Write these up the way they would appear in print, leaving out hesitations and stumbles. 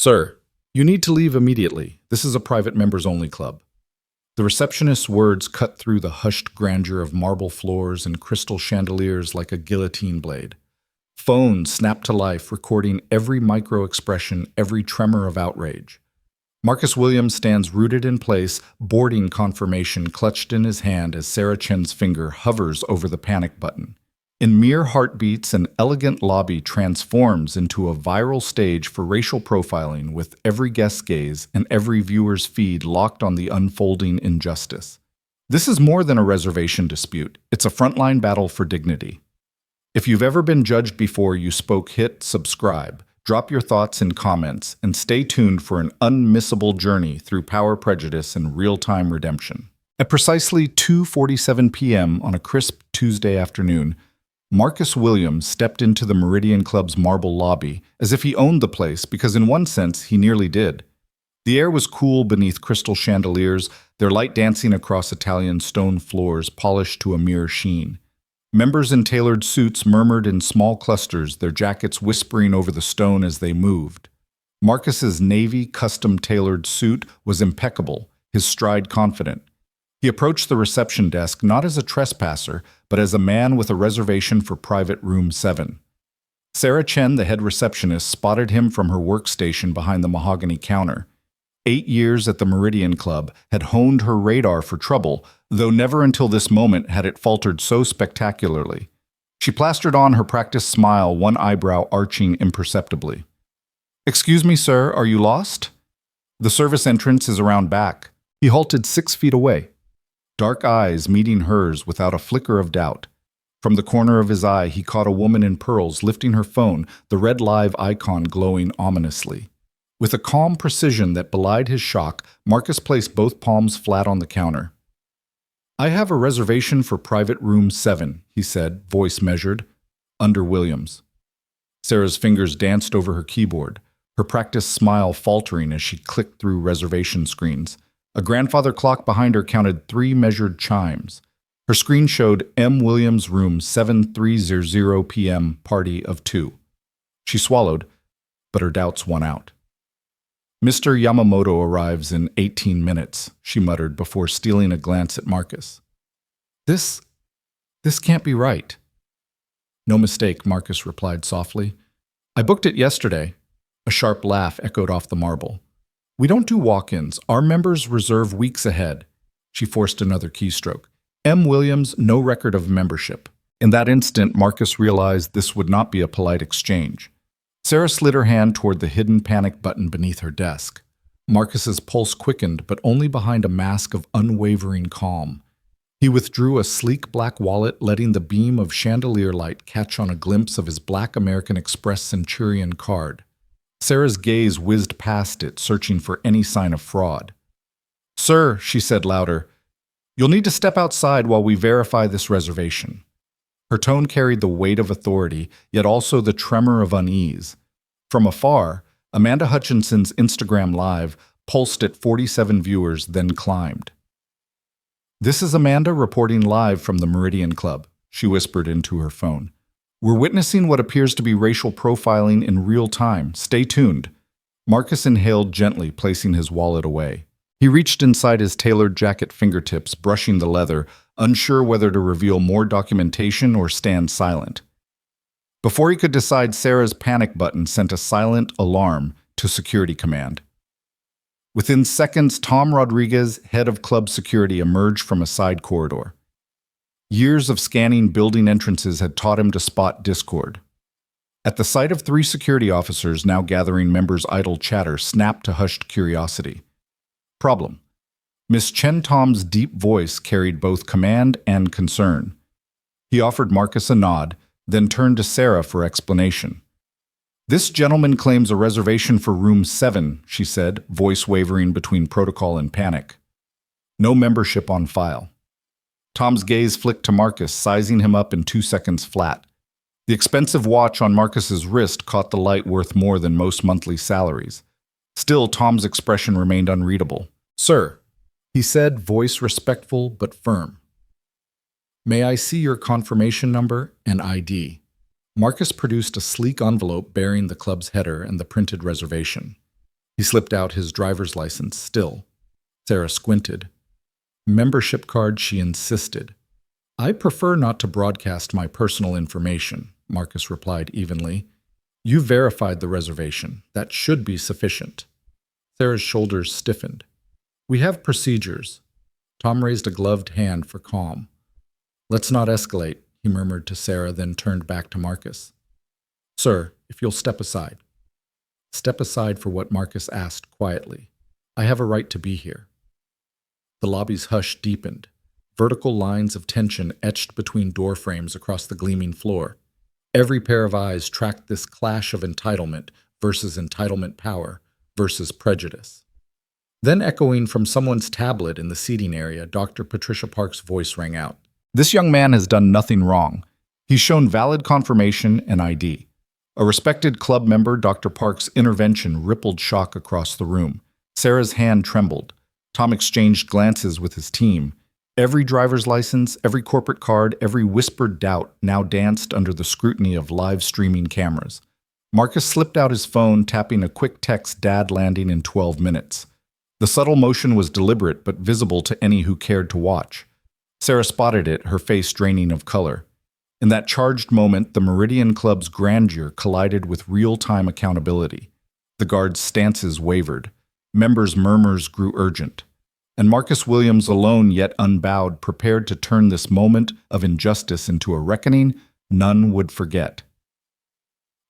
Sir, you need to leave immediately. This is a private members-only club. The receptionist's words cut through the hushed grandeur of marble floors and crystal chandeliers like a guillotine blade. Phones snapped to life, recording every micro-expression, every tremor of outrage. Marcus Williams stands rooted in place, boarding confirmation clutched in his hand as Sarah Chen's finger hovers over the panic button. In mere heartbeats, an elegant lobby transforms into a viral stage for racial profiling, with every guest's gaze and every viewer's feed locked on the unfolding injustice. This is more than a reservation dispute. It's a frontline battle for dignity. If you've ever been judged before you spoke, hit subscribe, drop your thoughts in comments, and stay tuned for an unmissable journey through power, prejudice, and real-time redemption. At precisely 2:47 p.m. on a crisp Tuesday afternoon, Marcus Williams stepped into the Meridian Club's marble lobby as if he owned the place, because in one sense he nearly did. The air was cool beneath crystal chandeliers, their light dancing across Italian stone floors polished to a mirror sheen. Members in tailored suits murmured in small clusters, their jackets whispering over the stone as they moved. Marcus's navy custom-tailored suit was impeccable, his stride confident. He approached the reception desk not as a trespasser, but as a man with a reservation for private room 7. Sarah Chen, the head receptionist, spotted him from her workstation behind the mahogany counter. 8 years at the Meridian Club had honed her radar for trouble, though never until this moment had it faltered so spectacularly. She plastered on her practiced smile, one eyebrow arching imperceptibly. "Excuse me, sir, are you lost?" "The service entrance is around back." He halted 6 feet away, dark eyes meeting hers without a flicker of doubt. From the corner of his eye, he caught a woman in pearls lifting her phone, the red live icon glowing ominously. With a calm precision that belied his shock, Marcus placed both palms flat on the counter. "I have a reservation for private room 7, he said, voice measured, under Williams. Sarah's fingers danced over her keyboard, her practiced smile faltering as she clicked through reservation screens. A grandfather clock behind her counted 3 measured chimes. Her screen showed M. Williams, room 7300 p.m., party of 2. She swallowed, but her doubts won out. "Mr. Yamamoto arrives in 18 minutes, she muttered before stealing a glance at Marcus. This can't be right." "No mistake," Marcus replied softly. "I booked it yesterday." A sharp laugh echoed off the marble. "We don't do walk-ins. Our members reserve weeks ahead." She forced another keystroke. M. Williams, no record of membership. In that instant, Marcus realized this would not be a polite exchange. Sarah slid her hand toward the hidden panic button beneath her desk. Marcus's pulse quickened, but only behind a mask of unwavering calm. He withdrew a sleek black wallet, letting the beam of chandelier light catch on a glimpse of his black American Express Centurion card. Sarah's gaze whizzed past it, searching for any sign of fraud. "Sir," she said louder, "you'll need to step outside while we verify this reservation." Her tone carried the weight of authority, yet also the tremor of unease. From afar, Amanda Hutchinson's Instagram Live pulsed at 47 viewers, then climbed. "This is Amanda reporting live from the Meridian Club," she whispered into her phone. "We're witnessing what appears to be racial profiling in real time. Stay tuned." Marcus inhaled gently, placing his wallet away. He reached inside his tailored jacket fingertips, brushing the leather, unsure whether to reveal more documentation or stand silent. Before he could decide, Sarah's panic button sent a silent alarm to Security Command. Within seconds, Tom Rodriguez, head of club security, emerged from a side corridor. Years of scanning building entrances had taught him to spot discord. At the sight of 3 security officers now gathering members' idle chatter, snapped to hushed curiosity. "Problem." Miss Chen Tom's deep voice carried both command and concern. He offered Marcus a nod, then turned to Sarah for explanation. "This gentleman claims a reservation for room 7, she said, voice wavering between protocol and panic. "No membership on file." Tom's gaze flicked to Marcus, sizing him up in 2 seconds flat. The expensive watch on Marcus's wrist caught the light worth more than most monthly salaries. Still, Tom's expression remained unreadable. "Sir," he said, voice respectful but firm. "May I see your confirmation number and ID?" Marcus produced a sleek envelope bearing the club's header and the printed reservation. He slipped out his driver's license still. Sarah squinted. Membership card, she insisted. I prefer not to broadcast my personal information, Marcus replied evenly. You verified the reservation. That should be sufficient. Sarah's shoulders stiffened. We have procedures. Tom raised a gloved hand for calm. Let's not escalate, he murmured to Sarah, then turned back to Marcus. Sir, if you'll step aside. Step aside for what Marcus asked quietly. I have a right to be here. The lobby's hush deepened. Vertical lines of tension etched between door frames across the gleaming floor. Every pair of eyes tracked this clash of entitlement versus entitlement power versus prejudice. Then echoing from someone's tablet in the seating area, Dr. Patricia Park's voice rang out. This young man has done nothing wrong. He's shown valid confirmation and ID. A respected club member, Dr. Park's intervention rippled shock across the room. Sarah's hand trembled. Tom exchanged glances with his team. Every driver's license, every corporate card, every whispered doubt now danced under the scrutiny of live streaming cameras. Marcus slipped out his phone, tapping a quick text, Dad landing in 12 minutes. The subtle motion was deliberate but visible to any who cared to watch. Sarah spotted it, her face draining of color. In that charged moment, the Meridian Club's grandeur collided with real-time accountability. The guards' stances wavered. Members' murmurs grew urgent. And Marcus Williams, alone yet unbowed, prepared to turn this moment of injustice into a reckoning none would forget.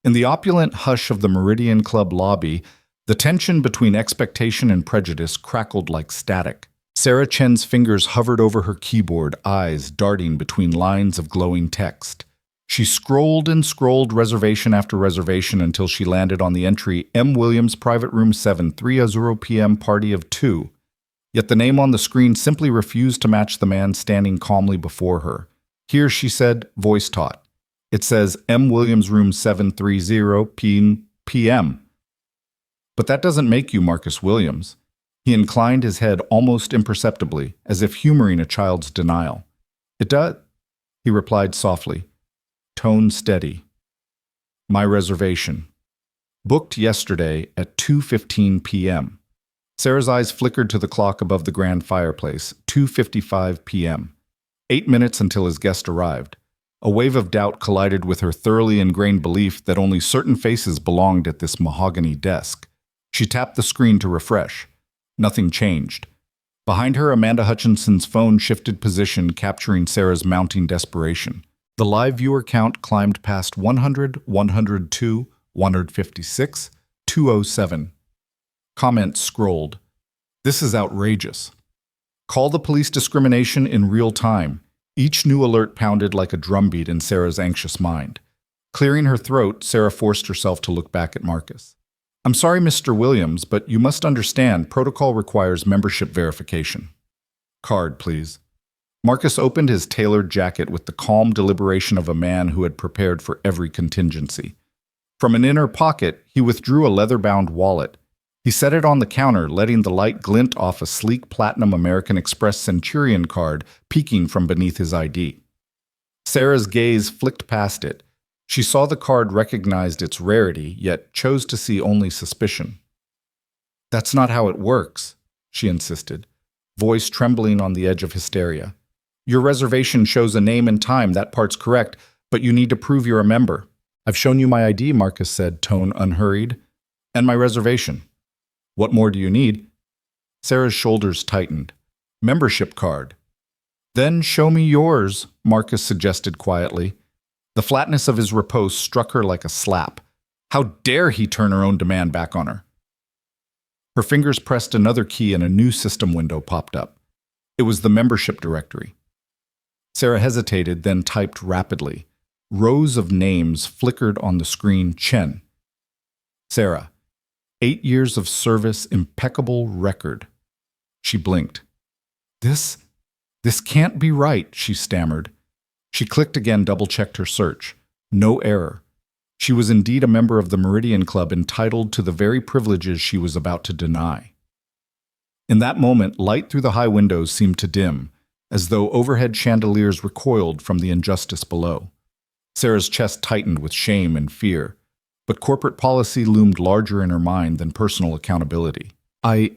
In the opulent hush of the Meridian Club lobby, the tension between expectation and prejudice crackled like static. Sarah Chen's fingers hovered over her keyboard, eyes darting between lines of glowing text. She scrolled and scrolled reservation after reservation until she landed on the entry M. Williams, Private Room 7, 3:00 p.m. Party of 2. Yet the name on the screen simply refused to match the man standing calmly before her. Here, she said, voice taut. It says M. Williams, Room 7:30 p.m. But that doesn't make you Marcus Williams. He inclined his head almost imperceptibly, as if humoring a child's denial. It does, he replied softly, tone steady. My reservation. Booked yesterday at 2:15 p.m. Sarah's eyes flickered to the clock above the grand fireplace, 2:55 p.m. 8 minutes until his guest arrived. A wave of doubt collided with her thoroughly ingrained belief that only certain faces belonged at this mahogany desk. She tapped the screen to refresh. Nothing changed. Behind her, Amanda Hutchinson's phone shifted position, capturing Sarah's mounting desperation. The live viewer count climbed past 100, 102, 156, 207. Comments scrolled. This is outrageous. Call the police discrimination in real time. Each new alert pounded like a drumbeat in Sarah's anxious mind. Clearing her throat, Sarah forced herself to look back at Marcus. I'm sorry, Mr. Williams, but you must understand protocol requires membership verification. Card, please. Marcus opened his tailored jacket with the calm deliberation of a man who had prepared for every contingency. From an inner pocket, he withdrew a leather-bound wallet. He set it on the counter, letting the light glint off a sleek platinum American Express Centurion card peeking from beneath his ID. Sarah's gaze flicked past it. She saw the card, recognized its rarity, yet chose to see only suspicion. That's not how it works, she insisted, voice trembling on the edge of hysteria. Your reservation shows a name and time, that part's correct, but you need to prove you're a member. I've shown you my ID, Marcus said, tone unhurried, and my reservation. What more do you need? Sarah's shoulders tightened. Membership card. Then show me yours, Marcus suggested quietly. The flatness of his riposte struck her like a slap. How dare he turn her own demand back on her? Her fingers pressed another key and a new system window popped up. It was the membership directory. Sarah hesitated, then typed rapidly. Rows of names flickered on the screen. Chen. Sarah. 8 years of service, impeccable record. She blinked. This can't be right, she stammered. She clicked again, double-checked her search. No error. She was indeed a member of the Meridian Club, entitled to the very privileges she was about to deny. In that moment, light through the high windows seemed to dim, as though overhead chandeliers recoiled from the injustice below. Sarah's chest tightened with shame and fear. but corporate policy loomed larger in her mind than personal accountability. I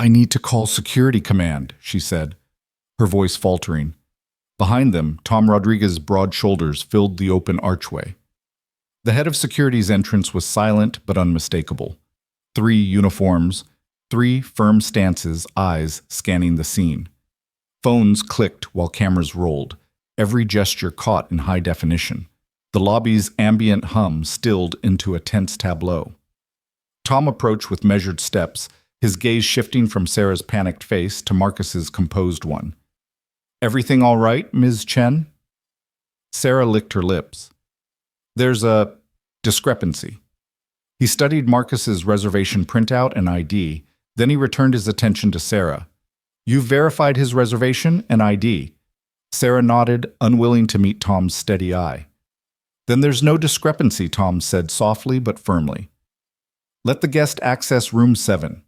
need to call Security Command, she said, her voice faltering. Behind them, Tom Rodriguez's broad shoulders filled the open archway. The head of security's entrance was silent but unmistakable. 3 uniforms, 3 firm stances, eyes scanning the scene. Phones clicked while cameras rolled, every gesture caught in high definition. The lobby's ambient hum stilled into a tense tableau. Tom approached with measured steps, his gaze shifting from Sarah's panicked face to Marcus's composed one. "Everything all right, Ms. Chen?" Sarah licked her lips. "There's a discrepancy." He studied Marcus's reservation printout and ID, then he returned his attention to Sarah. "You've verified his reservation and ID." Sarah nodded, unwilling to meet Tom's steady eye. "Then there's no discrepancy," Tom said softly but firmly. "Let the guest access room 7.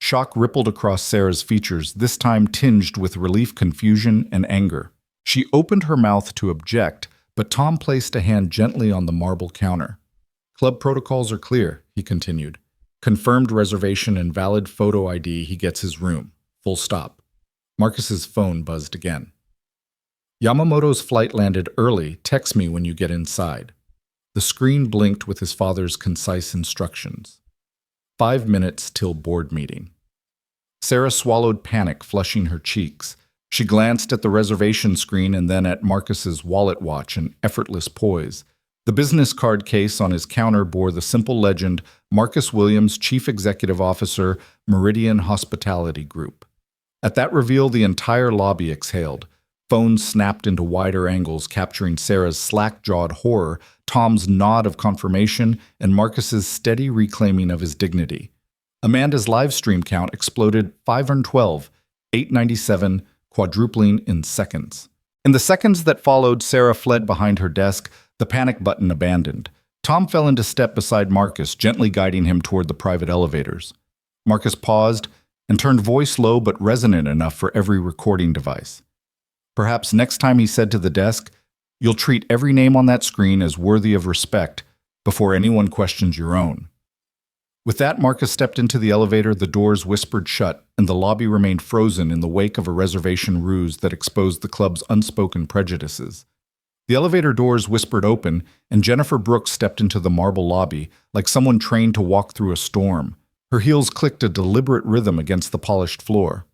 Shock rippled across Sarah's features, this time tinged with relief, confusion, and anger. She opened her mouth to object, but Tom placed a hand gently on the marble counter. "Club protocols are clear," he continued. "Confirmed reservation and valid photo ID, he gets his room. Full stop." Marcus's phone buzzed again. "Yamamoto's flight landed early. Text me when you get inside." The screen blinked with his father's concise instructions. 5 minutes till board meeting. Sarah swallowed panic, flushing her cheeks. She glanced at the reservation screen and then at Marcus's wallet watch and effortless poise. The business card case on his counter bore the simple legend, "Marcus Williams, Chief Executive Officer, Meridian Hospitality Group." At that reveal, the entire lobby exhaled. Phones snapped into wider angles, capturing Sarah's slack-jawed horror, Tom's nod of confirmation, and Marcus's steady reclaiming of his dignity. Amanda's live stream count exploded 512, 897, quadrupling in seconds. In the seconds that followed, Sarah fled behind her desk, the panic button abandoned. Tom fell into step beside Marcus, gently guiding him toward the private elevators. Marcus paused and turned voice low but resonant enough for every recording device. Perhaps next time he said to the desk, "You'll treat every name on that screen as worthy of respect before anyone questions your own." With that, Marcus stepped into the elevator, the doors whispered shut, and the lobby remained frozen in the wake of a reservation ruse that exposed the club's unspoken prejudices. The elevator doors whispered open, and Jennifer Brooks stepped into the marble lobby, like someone trained to walk through a storm. Her heels clicked a deliberate rhythm against the polished floor.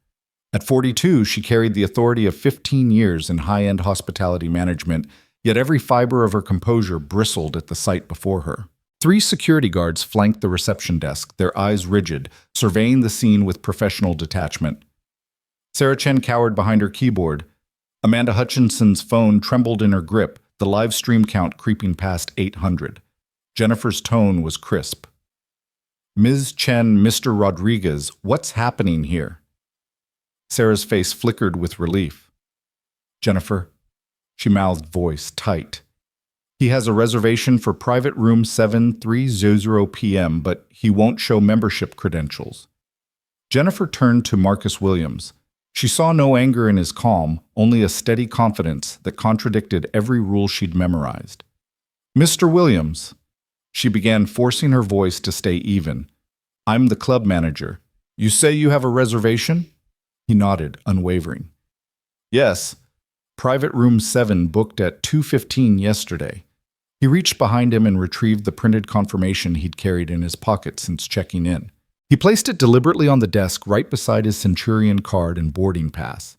At 42, she carried the authority of 15 years in high-end hospitality management, yet every fiber of her composure bristled at the sight before her. 3 security guards flanked the reception desk, their eyes rigid, surveying the scene with professional detachment. Sarah Chen cowered behind her keyboard. Amanda Hutchinson's phone trembled in her grip, the live stream count creeping past 800. Jennifer's tone was crisp. "Ms. Chen, Mr. Rodriguez, what's happening here?" Sarah's face flickered with relief. "Jennifer," she mouthed, voice tight. "He has a reservation for private room 7:30 p.m., but he won't show membership credentials." Jennifer turned to Marcus Williams. She saw no anger in his calm, only a steady confidence that contradicted every rule she'd memorized. "Mr. Williams," she began, forcing her voice to stay even. "I'm the club manager. You say you have a reservation?" He nodded, unwavering. "Yes. Private room 7 booked at 2:15 yesterday." He reached behind him and retrieved the printed confirmation he'd carried in his pocket since checking in. He placed it deliberately on the desk right beside his Centurion card and boarding pass.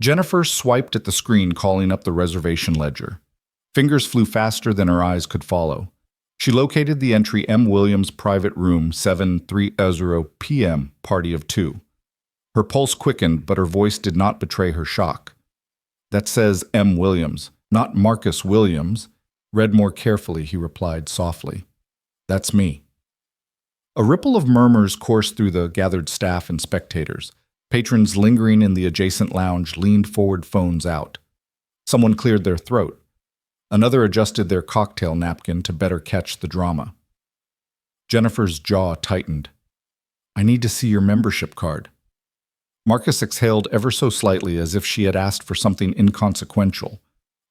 Jennifer swiped at the screen, calling up the reservation ledger. Fingers flew faster than her eyes could follow. She located the entry M. Williams Private Room 7:30 p.m. Party of 2. Her pulse quickened, but her voice did not betray her shock. "That says M. Williams, not Marcus Williams." Read more carefully, he replied softly. "That's me." A ripple of murmurs coursed through the gathered staff and spectators. Patrons lingering in the adjacent lounge leaned forward, phones out. Someone cleared their throat. Another adjusted their cocktail napkin to better catch the drama. Jennifer's jaw tightened. "I need to see your membership card." Marcus exhaled ever so slightly, as if she had asked for something inconsequential.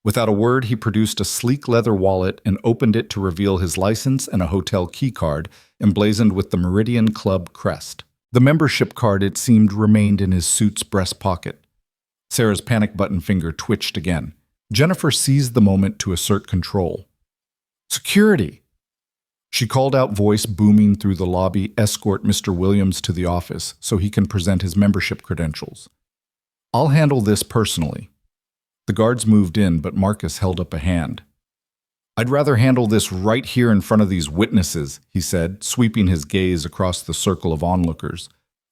Without a word, he produced a sleek leather wallet and opened it to reveal his license and a hotel keycard emblazoned with the Meridian Club crest. The membership card, it seemed, remained in his suit's breast pocket. Sarah's panic button finger twitched again. Jennifer seized the moment to assert control. "Security!" She called out, voice booming through the lobby, "Escort Mr. Williams to the office so he can present his membership credentials. I'll handle this personally." The guards moved in, but Marcus held up a hand. "I'd rather handle this right here in front of these witnesses," he said, sweeping his gaze across the circle of onlookers.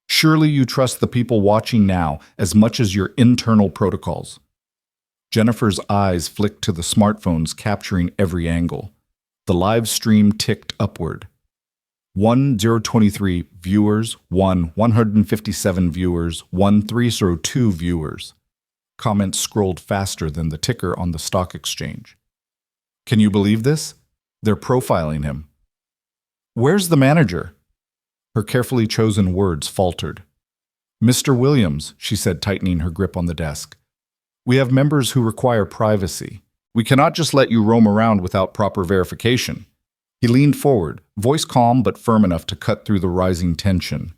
"Surely you trust the people watching now as much as your internal protocols." Jennifer's eyes flicked to the smartphones capturing every angle. The live stream ticked upward. 1023 viewers, 157 viewers, 1302 viewers. Comments scrolled faster than the ticker on the stock exchange. "Can you believe this? They're profiling him." "Where's the manager?" Her carefully chosen words faltered. "Mr. Williams," she said, tightening her grip on the desk. "We have members who require privacy. We cannot just let you roam around without proper verification." He leaned forward, voice calm but firm enough to cut through the rising tension.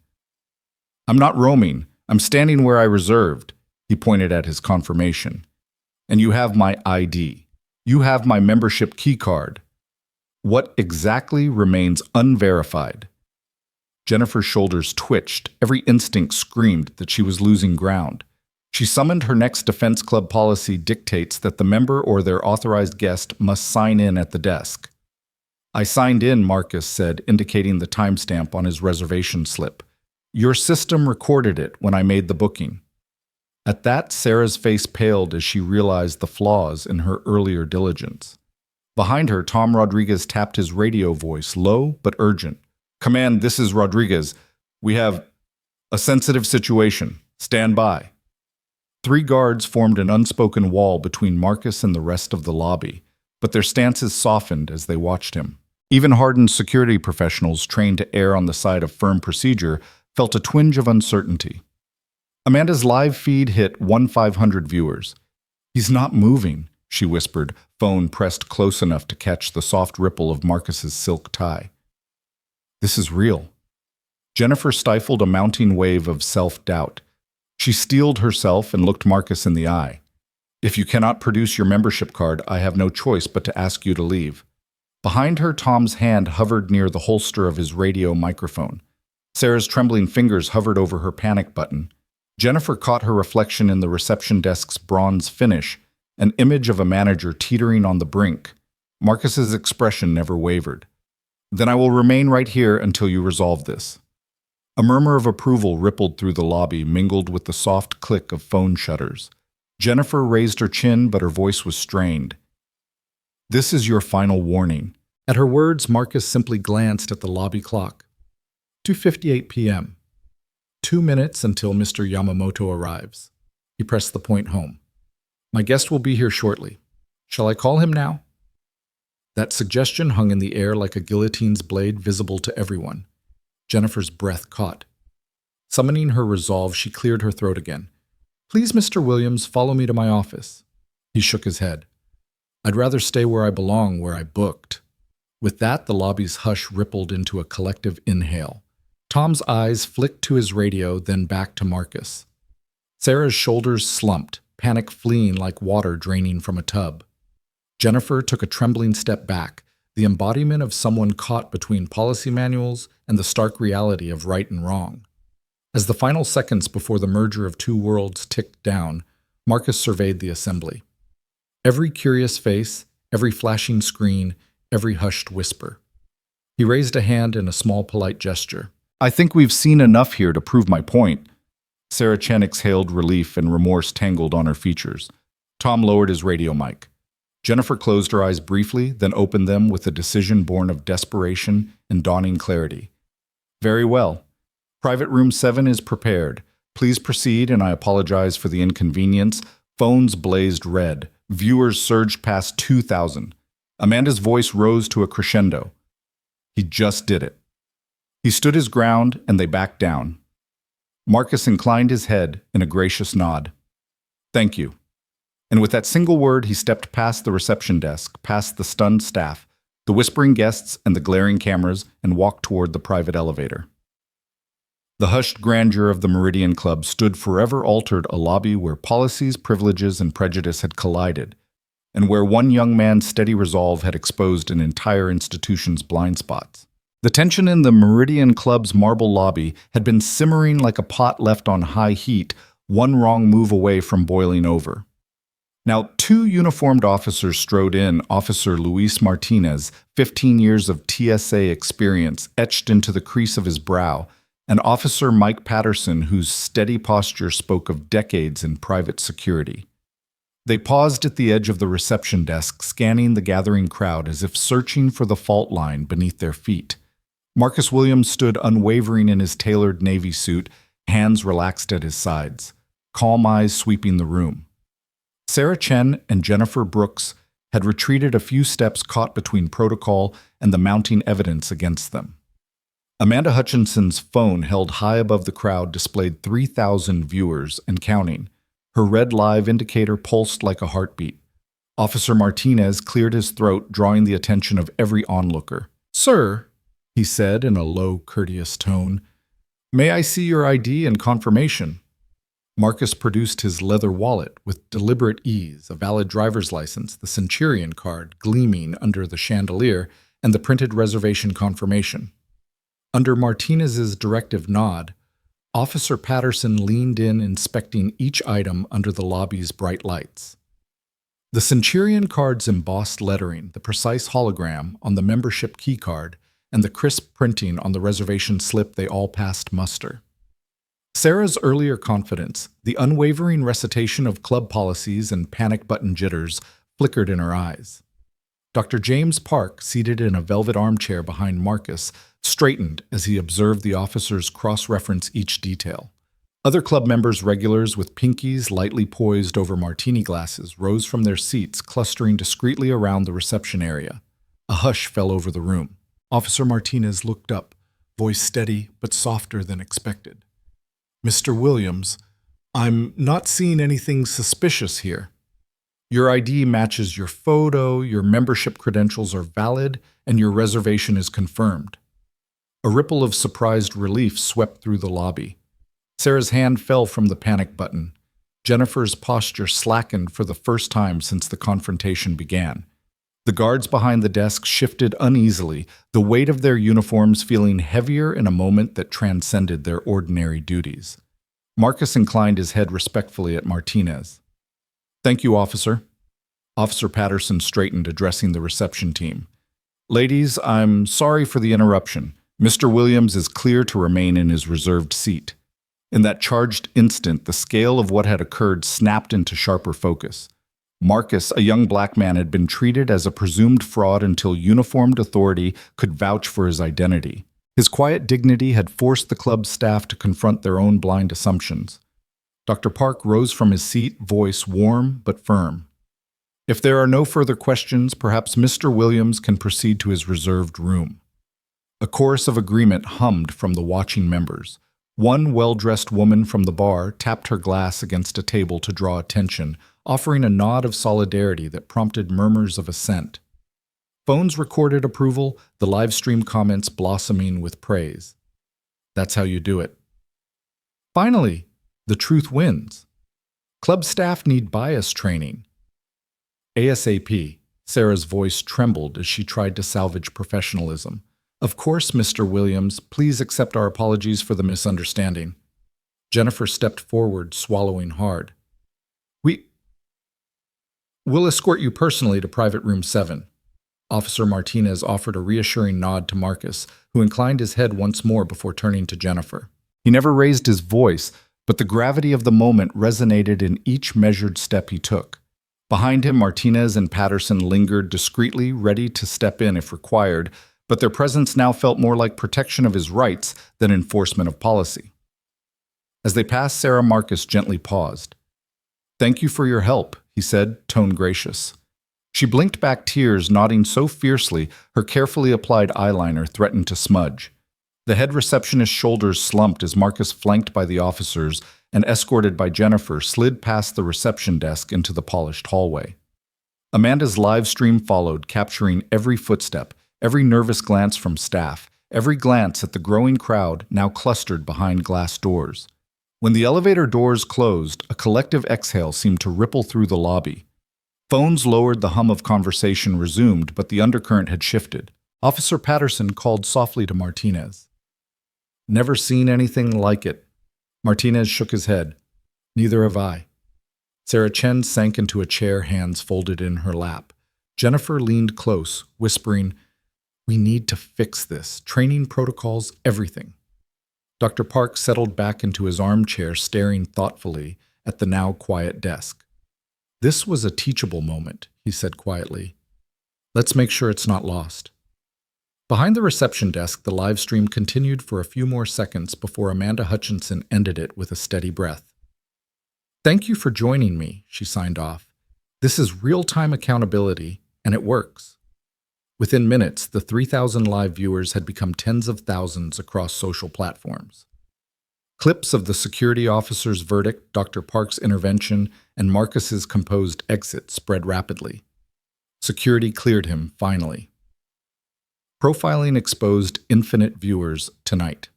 "I'm not roaming. I'm standing where I reserved." He pointed at his confirmation. "And you have my ID. You have my membership keycard. What exactly remains unverified?" Jennifer's shoulders twitched. Every instinct screamed that she was losing ground. She summoned her next defense club policy dictates that the member or their authorized guest must sign in at the desk. "I signed in," Marcus said, indicating the timestamp on his reservation slip. "Your system recorded it when I made the booking." At that, Sarah's face paled as she realized the flaws in her earlier diligence. Behind her, Tom Rodriguez tapped his radio voice, low but urgent. "Command, this is Rodriguez. We have a sensitive situation. Stand by." 3 guards formed an unspoken wall between Marcus and the rest of the lobby, but their stances softened as they watched him. Even hardened security professionals trained to err on the side of firm procedure felt a twinge of uncertainty. Amanda's live feed hit 1,500 viewers. "He's not moving," she whispered, phone pressed close enough to catch the soft ripple of Marcus's silk tie. "This is real." Jennifer stifled a mounting wave of self-doubt. She steeled herself and looked Marcus in the eye. "If you cannot produce your membership card, I have no choice but to ask you to leave." Behind her, Tom's hand hovered near the holster of his radio microphone. Sarah's trembling fingers hovered over her panic button. Jennifer caught her reflection in the reception desk's bronze finish, an image of a manager teetering on the brink. Marcus's expression never wavered. "Then I will remain right here until you resolve this." A murmur of approval rippled through the lobby, mingled with the soft click of phone shutters. Jennifer raised her chin, but her voice was strained. "This is your final warning." At her words, Marcus simply glanced at the lobby clock. 2:58 p.m. 2 minutes until Mr. Yamamoto arrives. He pressed the point home. "My guest will be here shortly. Shall I call him now?" That suggestion hung in the air like a guillotine's blade, visible to everyone. Jennifer's breath caught. Summoning her resolve, she cleared her throat again. "Please, Mr. Williams, follow me to my office." He shook his head. "I'd rather stay where I belong, where I booked." With that, the lobby's hush rippled into a collective inhale. Tom's eyes flicked to his radio, then back to Marcus. Sarah's shoulders slumped, panic fleeing like water draining from a tub. Jennifer took a trembling step back, the embodiment of someone caught between policy manuals and the stark reality of right and wrong. As the final seconds before the merger of 2 worlds ticked down, Marcus surveyed the assembly. Every curious face, every flashing screen, every hushed whisper. He raised a hand in a small polite gesture. "I think we've seen enough here to prove my point." Sarah Chen exhaled relief and remorse tangled on her features. Tom lowered his radio mic. Jennifer closed her eyes briefly, then opened them with a decision born of desperation and dawning clarity. "Very well. Private Room 7 is prepared. Please proceed, and I apologize for the inconvenience." Phones blazed red. Viewers surged past 2,000. Amanda's voice rose to a crescendo. "He just did it." He stood his ground, and they backed down. Marcus inclined his head in a gracious nod. "Thank you." And with that single word, he stepped past the reception desk, past the stunned staff, the whispering guests, and the glaring cameras, and walked toward the private elevator. The hushed grandeur of the Meridian Club stood forever altered, a lobby where policies, privileges, and prejudice had collided, and where one young man's steady resolve had exposed an entire institution's blind spots. The tension in the Meridian Club's marble lobby had been simmering like a pot left on high heat, one wrong move away from boiling over. Now, two uniformed officers strode in, Officer Luis Martinez, 15 years of TSA experience etched into the crease of his brow, and Officer Mike Patterson, whose steady posture spoke of decades in private security. They paused at the edge of the reception desk, scanning the gathering crowd as if searching for the fault line beneath their feet. Marcus Williams stood unwavering in his tailored Navy suit, hands relaxed at his sides, calm eyes sweeping the room. Sarah Chen and Jennifer Brooks had retreated a few steps, caught between protocol and the mounting evidence against them. Amanda Hutchinson's phone, held high above the crowd, displayed 3,000 viewers and counting. Her red live indicator pulsed like a heartbeat. Officer Martinez cleared his throat, drawing the attention of every onlooker. "Sir," he said in a low, courteous tone, "may I see your ID and confirmation?" Marcus produced his leather wallet with deliberate ease, a valid driver's license, the Centurion card gleaming under the chandelier, and the printed reservation confirmation. Under Martinez's directive nod, Officer Patterson leaned in, inspecting each item under the lobby's bright lights. The Centurion card's embossed lettering, the precise hologram on the membership key card, and the crisp printing on the reservation slip, they all passed muster. Sarah's earlier confidence, the unwavering recitation of club policies and panic button jitters, flickered in her eyes. Dr. James Park, seated in a velvet armchair behind Marcus, straightened as he observed the officers cross-reference each detail. Other club members, regulars with pinkies lightly poised over martini glasses, rose from their seats, clustering discreetly around the reception area. A hush fell over the room. Officer Martinez looked up, voice steady but softer than expected. "Mr. Williams, I'm not seeing anything suspicious here. Your ID matches your photo, your membership credentials are valid, and your reservation is confirmed." A ripple of surprised relief swept through the lobby. Sarah's hand fell from the panic button. Jennifer's posture slackened for the first time since the confrontation began. The guards behind the desk shifted uneasily, the weight of their uniforms feeling heavier in a moment that transcended their ordinary duties. Marcus inclined his head respectfully at Martinez. "Thank you, officer." Officer Patterson straightened, addressing the reception team. "Ladies, I'm sorry for the interruption. Mr. Williams is clear to remain in his reserved seat." In that charged instant, the scale of what had occurred snapped into sharper focus. Marcus, a young black man, had been treated as a presumed fraud until uniformed authority could vouch for his identity. His quiet dignity had forced the club staff to confront their own blind assumptions. Dr. Park rose from his seat, voice warm but firm. "If there are no further questions, perhaps Mr. Williams can proceed to his reserved room." A chorus of agreement hummed from the watching members. One well-dressed woman from the bar tapped her glass against a table to draw attention, offering a nod of solidarity that prompted murmurs of assent. Phones recorded approval, the live stream comments blossoming with praise. That's how you do it. Finally, the truth wins. Club staff need bias training. ASAP, Sarah's voice trembled as she tried to salvage professionalism. "Of course, Mr. Williams, please accept our apologies for the misunderstanding." Jennifer stepped forward, swallowing hard. We'll escort you personally to private room 7. Officer Martinez offered a reassuring nod to Marcus, who inclined his head once more before turning to Jennifer. He never raised his voice, but the gravity of the moment resonated in each measured step he took. Behind him, Martinez and Patterson lingered discreetly, ready to step in if required, but their presence now felt more like protection of his rights than enforcement of policy. As they passed Sarah, Marcus gently paused. "Thank you for your help," he said, tone gracious. She blinked back tears, nodding so fiercely her carefully applied eyeliner threatened to smudge. The head receptionist's shoulders slumped as Marcus, flanked by the officers and escorted by Jennifer, slid past the reception desk into the polished hallway. Amanda's live stream followed, capturing every footstep, every nervous glance from staff, every glance at the growing crowd now clustered behind glass doors. When the elevator doors closed, a collective exhale seemed to ripple through the lobby. Phones lowered, the hum of conversation resumed, but the undercurrent had shifted. Officer Patterson called softly to Martinez. "Never seen anything like it." Martinez shook his head. "Neither have I." Sarah Chen sank into a chair, hands folded in her lap. Jennifer leaned close, whispering, "We need to fix this. Training protocols, everything." Dr. Park settled back into his armchair, staring thoughtfully at the now quiet desk. "This was a teachable moment," he said quietly. "Let's make sure it's not lost." Behind the reception desk, the live stream continued for a few more seconds before Amanda Hutchinson ended it with a steady breath. "Thank you for joining me," she signed off. "This is real-time accountability, and it works." Within minutes, the 3,000 live viewers had become tens of thousands across social platforms. Clips of the security officer's verdict, Dr. Park's intervention, and Marcus's composed exit spread rapidly. Security cleared him, finally. Profiling exposed infinite viewers tonight.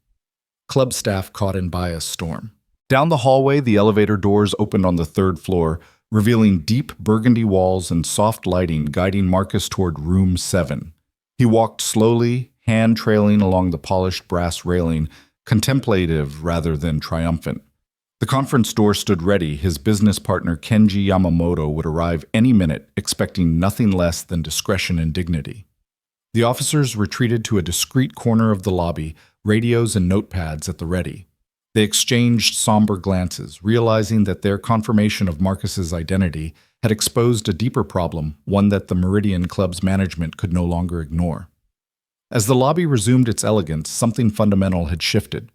Club staff caught in by a storm. Down the hallway, the elevator doors opened on the third floor, revealing deep burgundy walls and soft lighting guiding Marcus toward room 7. He walked slowly, hand trailing along the polished brass railing, contemplative rather than triumphant. The conference door stood ready. His business partner Kenji Yamamoto would arrive any minute, expecting nothing less than discretion and dignity. The officers retreated to a discreet corner of the lobby, radios and notepads at the ready. They exchanged somber glances, realizing that their confirmation of Marcus's identity had exposed a deeper problem, one that the Meridian Club's management could no longer ignore. As the lobby resumed its elegance, something fundamental had shifted.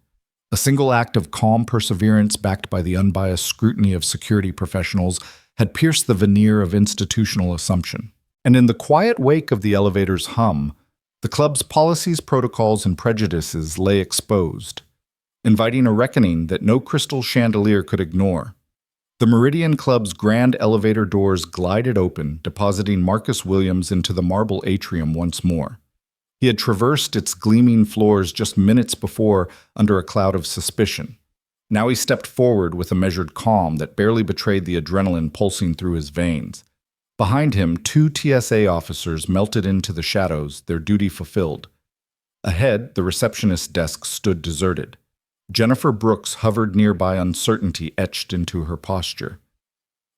A single act of calm perseverance backed by the unbiased scrutiny of security professionals had pierced the veneer of institutional assumption. And in the quiet wake of the elevator's hum, the club's policies, protocols, and prejudices lay exposed, inviting a reckoning that no crystal chandelier could ignore. The Meridian Club's grand elevator doors glided open, depositing Marcus Williams into the marble atrium once more. He had traversed its gleaming floors just minutes before under a cloud of suspicion. Now he stepped forward with a measured calm that barely betrayed the adrenaline pulsing through his veins. Behind him, 2 TSA officers melted into the shadows, their duty fulfilled. Ahead, the receptionist's desk stood deserted. Jennifer Brooks hovered nearby, uncertainty etched into her posture.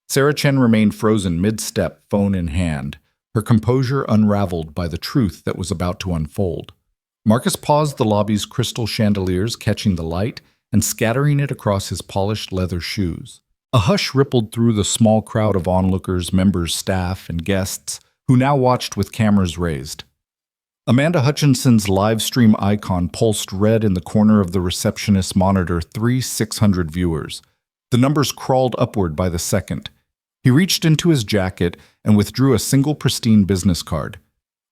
Sarah Chen remained frozen mid-step, phone in hand, her composure unraveled by the truth that was about to unfold. Marcus paused the lobby's crystal chandeliers, catching the light and scattering it across his polished leather shoes. A hush rippled through the small crowd of onlookers, members, staff, and guests who now watched with cameras raised. Amanda Hutchinson's live stream icon pulsed red in the corner of the receptionist's monitor, 3,600 viewers. The numbers crawled upward by the second. He reached into his jacket and withdrew a single pristine business card.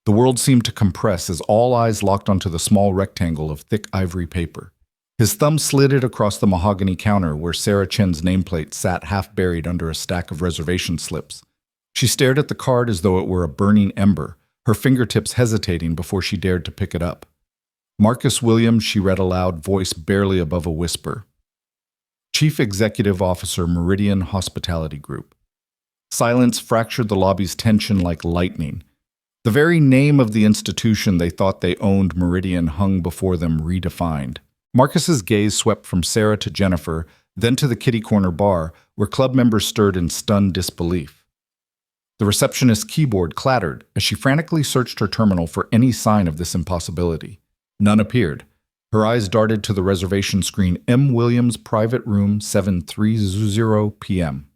The world seemed to compress as all eyes locked onto the small rectangle of thick ivory paper. His thumb slid it across the mahogany counter where Sarah Chen's nameplate sat half buried under a stack of reservation slips. She stared at the card as though it were a burning ember, her fingertips hesitating before she dared to pick it up. Marcus Williams, she read aloud, voice barely above a whisper. Chief Executive Officer, Meridian Hospitality Group. Silence fractured the lobby's tension like lightning. The very name of the institution they thought they owned, Meridian, hung before them redefined. Marcus's gaze swept from Sarah to Jennifer, then to the kitty corner bar, where club members stirred in stunned disbelief. The receptionist's keyboard clattered as she frantically searched her terminal for any sign of this impossibility. None appeared. Her eyes darted to the reservation screen, M. Williams, Private Room, 7:30 p.m.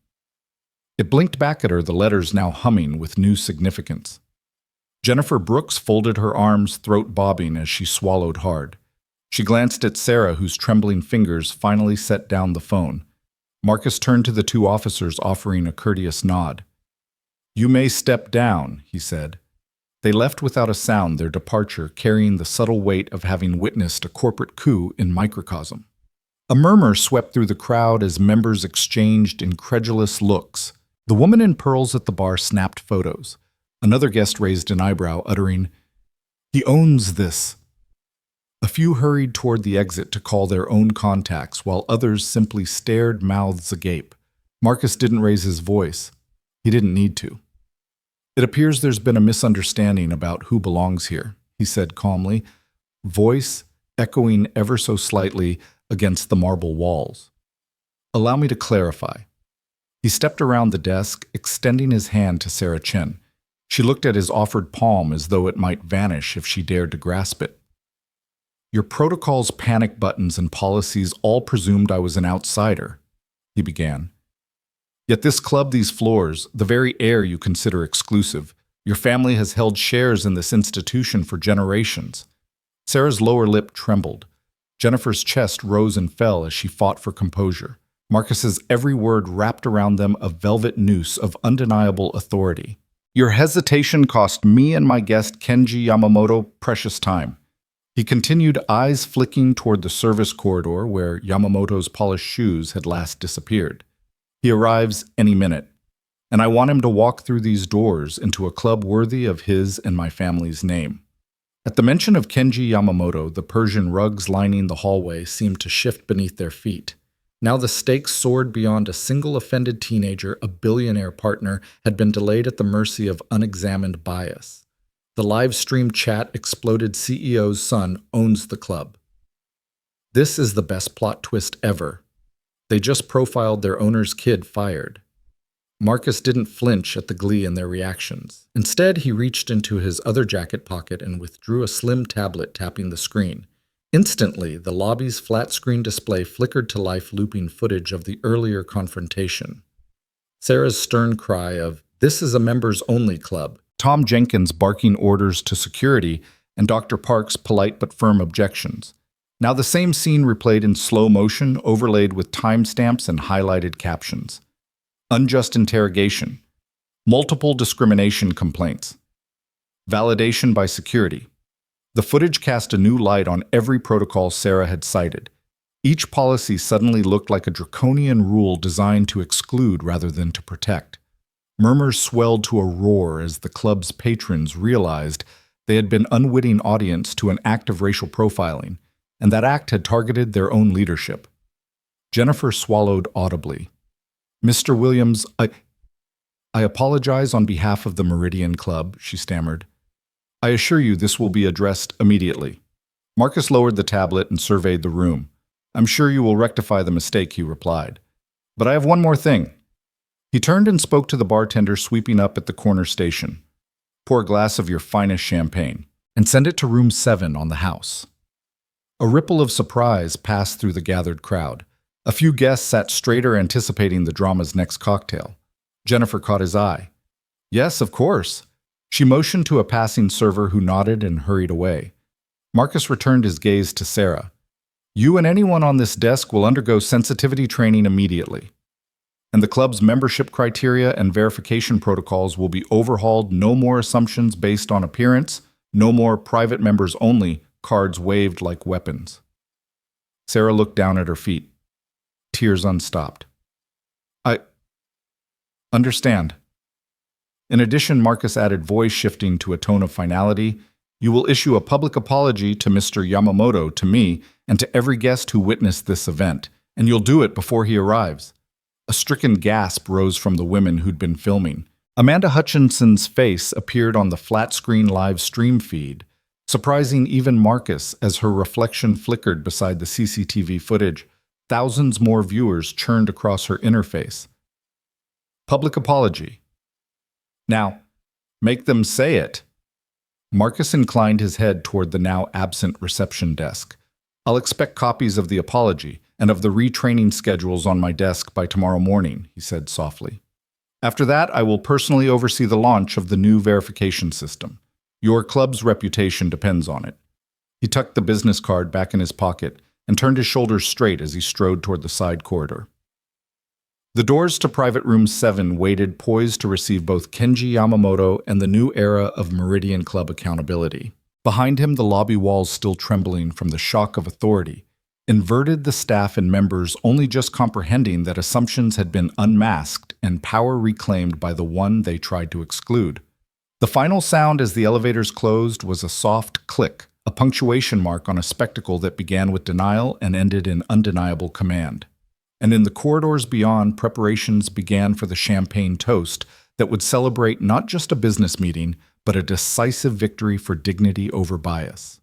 It blinked back at her, the letters now humming with new significance. Jennifer Brooks folded her arms, throat bobbing as she swallowed hard. She glanced at Sarah, whose trembling fingers finally set down the phone. Marcus turned to the 2 officers, offering a courteous nod. "You may step down," he said. They left without a sound, their departure carrying the subtle weight of having witnessed a corporate coup in microcosm. A murmur swept through the crowd as members exchanged incredulous looks. The woman in pearls at the bar snapped photos. Another guest raised an eyebrow, uttering, "He owns this." A few hurried toward the exit to call their own contacts, while others simply stared, mouths agape. Marcus didn't raise his voice. He didn't need to. "It appears there's been a misunderstanding about who belongs here," he said calmly, voice echoing ever so slightly against the marble walls. "Allow me to clarify." He stepped around the desk, extending his hand to Sarah Chen. She looked at his offered palm as though it might vanish if she dared to grasp it. "Your protocol's panic buttons and policies all presumed I was an outsider," he began. "Yet this club, these floors, the very air you consider exclusive, your family has held shares in this institution for generations." Sarah's lower lip trembled. Jennifer's chest rose and fell as she fought for composure. Marcus's every word wrapped around them a velvet noose of undeniable authority. "Your hesitation cost me and my guest Kenji Yamamoto precious time." He continued, eyes flicking toward the service corridor where Yamamoto's polished shoes had last disappeared. "He arrives any minute, and I want him to walk through these doors into a club worthy of his and my family's name." At the mention of Kenji Yamamoto, the Persian rugs lining the hallway seemed to shift beneath their feet. Now the stakes soared beyond a single offended teenager, a billionaire partner, had been delayed at the mercy of unexamined bias. The live stream chat exploded. CEO's son owns the club. This is the best plot twist ever. They just profiled their owner's kid fired. Marcus didn't flinch at the glee in their reactions. Instead, he reached into his other jacket pocket and withdrew a slim tablet, tapping the screen. Instantly, the lobby's flat-screen display flickered to life, looping footage of the earlier confrontation. Sarah's stern cry of, "This is a members-only club," Tom Jenkins barking orders to security, and Dr. Park's polite but firm objections. Now the same scene replayed in slow motion, overlaid with timestamps and highlighted captions. Unjust interrogation. Multiple discrimination complaints. Validation by security. The footage cast a new light on every protocol Sarah had cited. Each policy suddenly looked like a draconian rule designed to exclude rather than to protect. Murmurs swelled to a roar as the club's patrons realized they had been unwitting audience to an act of racial profiling, and that act had targeted their own leadership. Jennifer swallowed audibly. "Mr. Williams, I apologize on behalf of the Meridian Club," she stammered. "I assure you this will be addressed immediately." Marcus lowered the tablet and surveyed the room. "I'm sure you will rectify the mistake," he replied. "But I have one more thing." He turned and spoke to the bartender sweeping up at the corner station. "Pour a glass of your finest champagne, and send it to room 7 on the house." A ripple of surprise passed through the gathered crowd. A few guests sat straighter, anticipating the drama's next cocktail. Jennifer caught his eye. "Yes, of course." She motioned to a passing server who nodded and hurried away. Marcus returned his gaze to Sarah. "You and anyone on this desk will undergo sensitivity training immediately. And the club's membership criteria and verification protocols will be overhauled. No more assumptions based on appearance, no more private members only, cards waved like weapons." Sarah looked down at her feet. Tears unstopped. "I understand." In addition, Marcus added, voice shifting to a tone of finality, "You will issue a public apology to Mr. Yamamoto, to me, and to every guest who witnessed this event, and you'll do it before he arrives." A stricken gasp rose from the women who'd been filming. Amanda Hutchinson's face appeared on the flat-screen live stream feed, surprising even Marcus as her reflection flickered beside the CCTV footage. Thousands more viewers churned across her interface. Public apology. Now, make them say it. Marcus inclined his head toward the now absent reception desk. "I'll expect copies of the apology and of the retraining schedules on my desk by tomorrow morning," he said softly. "After that, I will personally oversee the launch of the new verification system. Your club's reputation depends on it." He tucked the business card back in his pocket and turned his shoulders straight as he strode toward the side corridor. The doors to Private Room 7 waited poised to receive both Kenji Yamamoto and the new era of Meridian Club accountability. Behind him, the lobby walls still trembling from the shock of authority, inverted the staff and members only just comprehending that assumptions had been unmasked and power reclaimed by the one they tried to exclude. The final sound as the elevators closed was a soft click, a punctuation mark on a spectacle that began with denial and ended in undeniable command. And in the corridors beyond, preparations began for the champagne toast that would celebrate not just a business meeting, but a decisive victory for dignity over bias.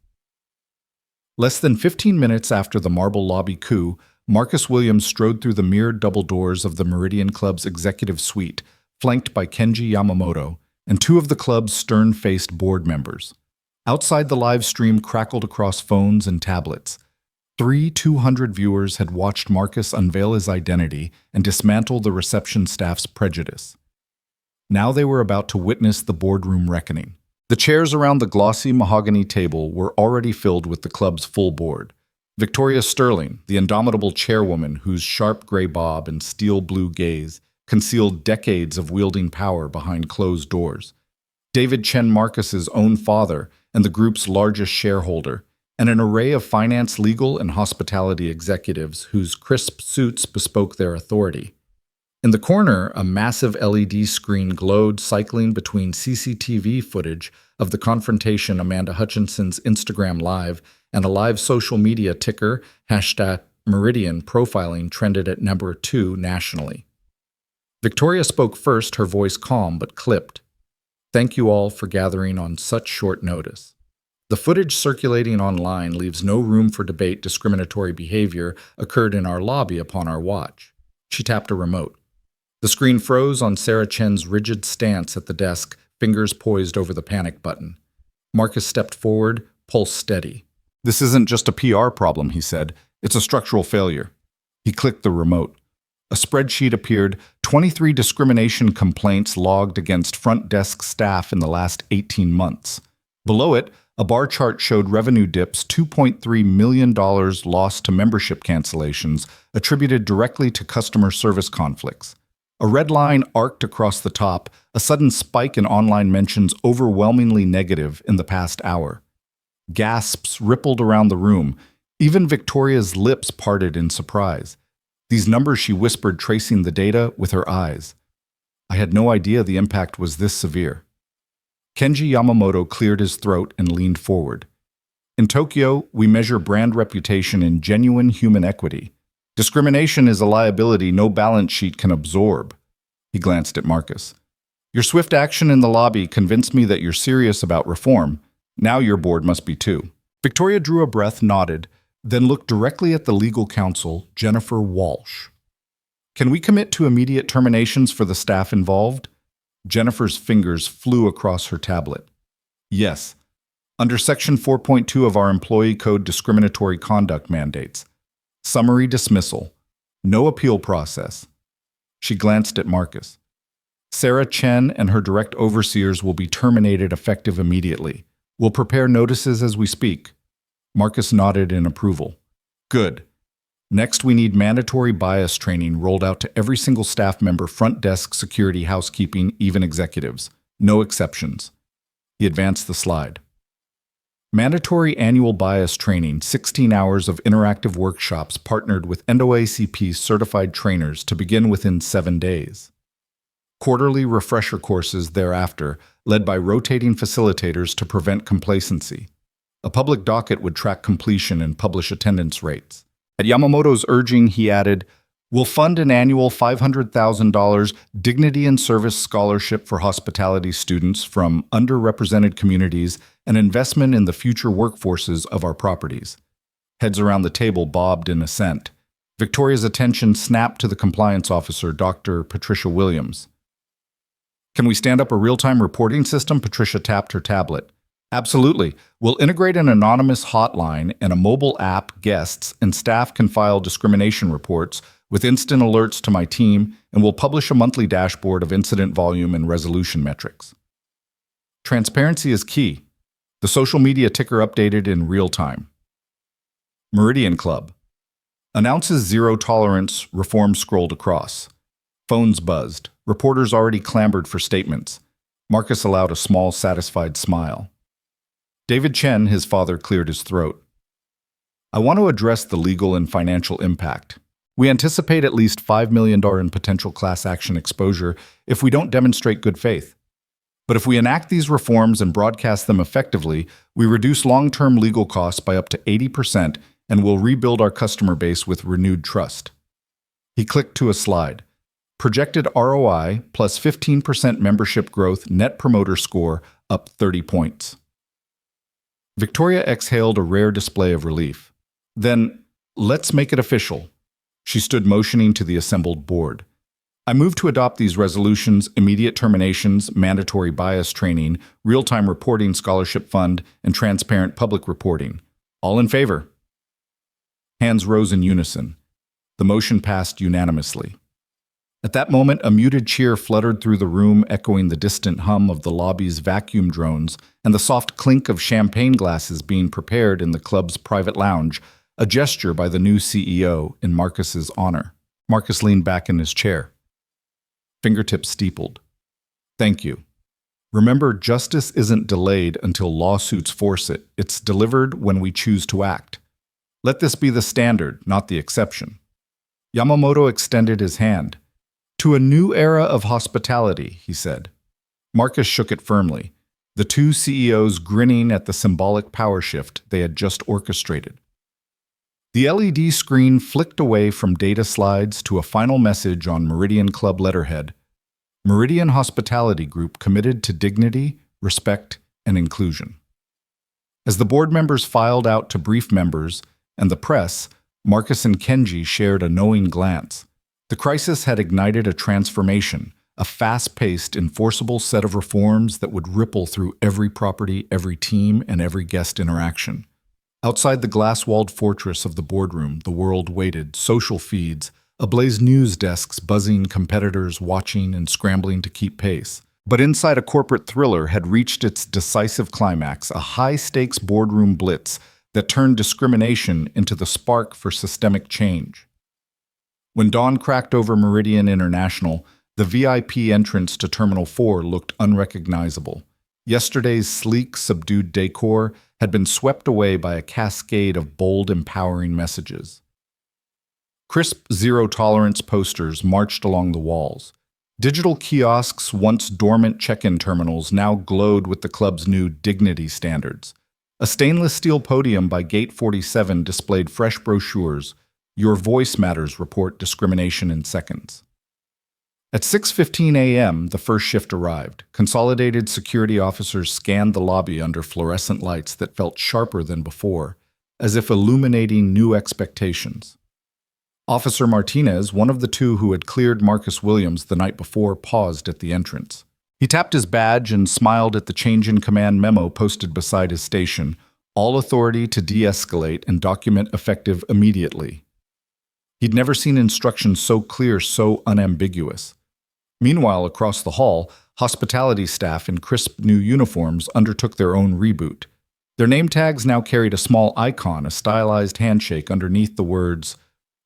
Less than 15 minutes after the marble lobby coup, Marcus Williams strode through the mirrored double doors of the Meridian Club's executive suite, flanked by Kenji Yamamoto and two of the club's stern-faced board members. Outside, the live stream crackled across phones and tablets. 200 viewers had watched Marcus unveil his identity and dismantle the reception staff's prejudice. Now they were about to witness the boardroom reckoning. The chairs around the glossy mahogany table were already filled with the club's full board. Victoria Sterling, the indomitable chairwoman whose sharp gray bob and steel blue gaze concealed decades of wielding power behind closed doors. David Chen Marcus's own father and the group's largest shareholder, and an array of finance, legal, and hospitality executives whose crisp suits bespoke their authority. In the corner, a massive LED screen glowed, cycling between CCTV footage of the confrontation, Amanda Hutchinson's Instagram Live, and a live social media ticker, #Meridian profiling, trended at number 2 nationally. Victoria spoke first, her voice calm but clipped. "Thank you all for gathering on such short notice. The footage circulating online leaves no room for debate. Discriminatory behavior occurred in our lobby upon our watch." She tapped a remote. The screen froze on Sarah Chen's rigid stance at the desk, fingers poised over the panic button. Marcus stepped forward, pulse steady. "This isn't just a PR problem," he said. "It's a structural failure." He clicked the remote. A spreadsheet appeared, 23 discrimination complaints logged against front desk staff in the last 18 months. Below it, a bar chart showed revenue dips, $2.3 million lost to membership cancellations, attributed directly to customer service conflicts. A red line arced across the top, a sudden spike in online mentions overwhelmingly negative in the past hour. Gasps rippled around the room. Even Victoria's lips parted in surprise. These numbers, she whispered, tracing the data with her eyes. "I had no idea the impact was this severe." Kenji Yamamoto cleared his throat and leaned forward. "In Tokyo, we measure brand reputation in genuine human equity. Discrimination is a liability no balance sheet can absorb." He glanced at Marcus. "Your swift action in the lobby convinced me that you're serious about reform. Now your board must be too." Victoria drew a breath, nodded, then looked directly at the legal counsel, Jennifer Walsh. "Can we commit to immediate terminations for the staff involved?" Jennifer's fingers flew across her tablet. "Yes. Under Section 4.2 of our Employee Code, discriminatory conduct mandates. Summary dismissal. No appeal process." She glanced at Marcus. "Sarah Chen and her direct overseers will be terminated effective immediately. We'll prepare notices as we speak." Marcus nodded in approval. "Good. Next, we need mandatory bias training rolled out to every single staff member, front desk, security, housekeeping, even executives. No exceptions." He advanced the slide. Mandatory annual bias training, 16 hours of interactive workshops partnered with NAACP certified trainers to begin within 7 days. Quarterly refresher courses thereafter, led by rotating facilitators to prevent complacency. A public docket would track completion and publish attendance rates. At Yamamoto's urging, he added, "We'll fund an annual $500,000 Dignity and Service Scholarship for hospitality students from underrepresented communities, an investment in the future workforces of our properties." Heads around the table bobbed in assent. Victoria's attention snapped to the compliance officer, Dr. Patricia Williams. "Can we stand up a real-time reporting system?" Patricia tapped her tablet. "Absolutely. We'll integrate an anonymous hotline and a mobile app. Guests and staff can file discrimination reports with instant alerts to my team, and we'll publish a monthly dashboard of incident volume and resolution metrics." Transparency is key. The social media ticker updated in real time. Meridian Club announces zero tolerance, reform scrolled across. Phones buzzed. Reporters already clamored for statements. Marcus allowed a small, satisfied smile. David Chen, his father, cleared his throat. I want to address the legal and financial impact. We anticipate at least $5 million in potential class action exposure if we don't demonstrate good faith. But if we enact these reforms and broadcast them effectively, we reduce long-term legal costs by up to 80% and will rebuild our customer base with renewed trust. He clicked to a slide. Projected ROI plus 15% membership growth, net promoter score up 30 points. Victoria exhaled a rare display of relief. Then, let's make it official. She stood motioning to the assembled board. I move to adopt these resolutions: immediate terminations, mandatory bias training, real-time reporting scholarship fund, and transparent public reporting. All in favor? Hands rose in unison. The motion passed unanimously. At that moment, a muted cheer fluttered through the room, echoing the distant hum of the lobby's vacuum drones and the soft clink of champagne glasses being prepared in the club's private lounge, a gesture by the new CEO in Marcus's honor. Marcus leaned back in his chair. Fingertips steepled. Thank you. Remember, justice isn't delayed until lawsuits force it. It's delivered when we choose to act. Let this be the standard, not the exception. Yamamoto extended his hand. To a new era of hospitality, he said. Marcus shook it firmly, the two CEOs grinning at the symbolic power shift they had just orchestrated. The LED screen flicked away from data slides to a final message on Meridian Club letterhead. Meridian Hospitality Group committed to dignity, respect, and inclusion. As the board members filed out to brief members and the press, Marcus and Kenji shared a knowing glance. The crisis had ignited a transformation, a fast-paced, enforceable set of reforms that would ripple through every property, every team, and every guest interaction. Outside the glass-walled fortress of the boardroom, the world waited, social feeds, ablaze news desks buzzing, competitors watching and scrambling to keep pace. But inside a corporate thriller had reached its decisive climax, a high-stakes boardroom blitz that turned discrimination into the spark for systemic change. When dawn cracked over Meridian International, the VIP entrance to Terminal 4 looked unrecognizable. Yesterday's sleek, subdued decor had been swept away by a cascade of bold, empowering messages. Crisp, zero-tolerance posters marched along the walls. Digital kiosks, once dormant check-in terminals, now glowed with the club's new dignity standards. A stainless steel podium by Gate 47 displayed fresh brochures. Your Voice Matters report discrimination in seconds. At 6:15 a.m., the first shift arrived. Consolidated security officers scanned the lobby under fluorescent lights that felt sharper than before, as if illuminating new expectations. Officer Martinez, one of the two who had cleared Marcus Williams the night before, paused at the entrance. He tapped his badge and smiled at the change in command memo posted beside his station, all authority to de-escalate and document effective immediately. He'd never seen instructions so clear, so unambiguous. Meanwhile, across the hall, hospitality staff in crisp new uniforms undertook their own reboot. Their name tags now carried a small icon, a stylized handshake underneath the words,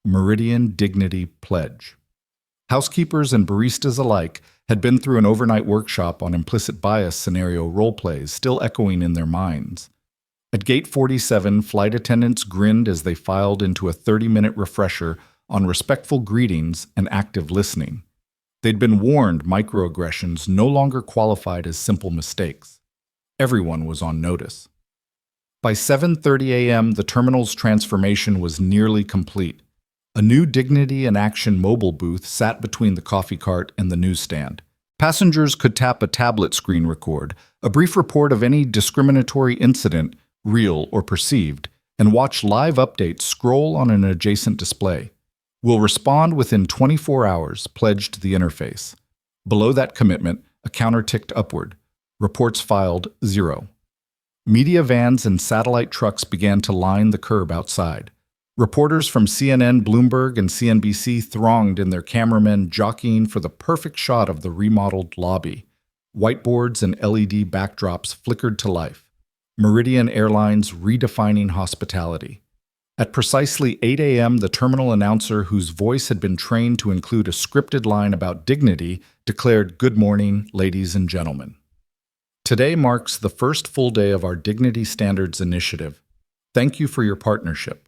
Meridian Dignity Pledge. Housekeepers and baristas alike had been through an overnight workshop on implicit bias scenario role-plays, still echoing in their minds. At Gate 47, flight attendants grinned as they filed into a 30-minute refresher on respectful greetings and active listening. They'd been warned microaggressions no longer qualified as simple mistakes. Everyone was on notice. By 7:30 a.m., the terminal's transformation was nearly complete. A new Dignity in Action mobile booth sat between the coffee cart and the newsstand. Passengers could tap a tablet screen record, a brief report of any discriminatory incident, real or perceived, and watch live updates scroll on an adjacent display. Will respond within 24 hours, pledged the interface. Below that commitment, a counter ticked upward. Reports filed 0. Media vans and satellite trucks began to line the curb outside. Reporters from CNN, Bloomberg, and CNBC thronged in their cameramen jockeying for the perfect shot of the remodeled lobby. Whiteboards and LED backdrops flickered to life. Meridian Airlines redefining hospitality. At precisely 8 a.m., the terminal announcer, whose voice had been trained to include a scripted line about dignity, declared, "Good morning, ladies and gentlemen. Today marks the first full day of our Dignity Standards initiative. Thank you for your partnership."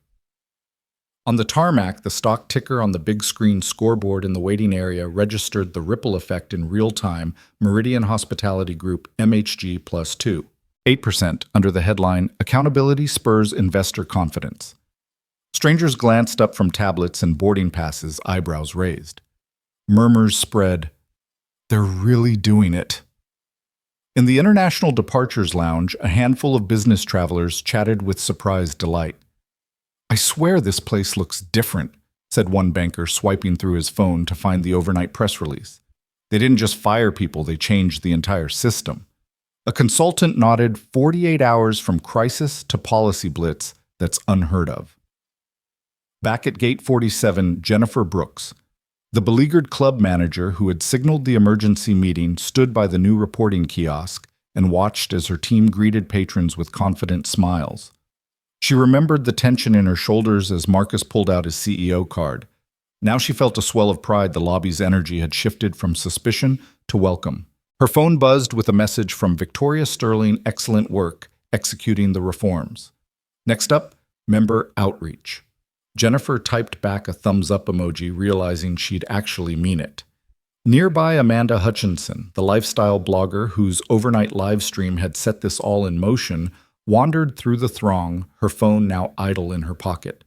On the tarmac, the stock ticker on the big screen scoreboard in the waiting area registered the ripple effect in real time. Meridian Hospitality Group MHG plus 2, 8% under the headline, "Accountability Spurs Investor Confidence." Strangers glanced up from tablets and boarding passes, eyebrows raised. Murmurs spread, "They're really doing it." In the International Departures Lounge, a handful of business travelers chatted with surprised delight. "I swear this place looks different," said one banker, swiping through his phone to find the overnight press release. "They didn't just fire people, they changed the entire system." A consultant nodded, 48 hours from crisis to policy blitz, that's unheard of. Back at Gate 47, Jennifer Brooks, the beleaguered club manager who had signaled the emergency meeting, stood by the new reporting kiosk and watched as her team greeted patrons with confident smiles. She remembered the tension in her shoulders as Marcus pulled out his CEO card. Now she felt a swell of pride. The lobby's energy had shifted from suspicion to welcome. Her phone buzzed with a message from Victoria Sterling, "Excellent work, executing the reforms." Next up, member outreach. Jennifer typed back a thumbs-up emoji, realizing she'd actually mean it. Nearby, Amanda Hutchinson, the lifestyle blogger whose overnight live stream had set this all in motion, wandered through the throng, her phone now idle in her pocket.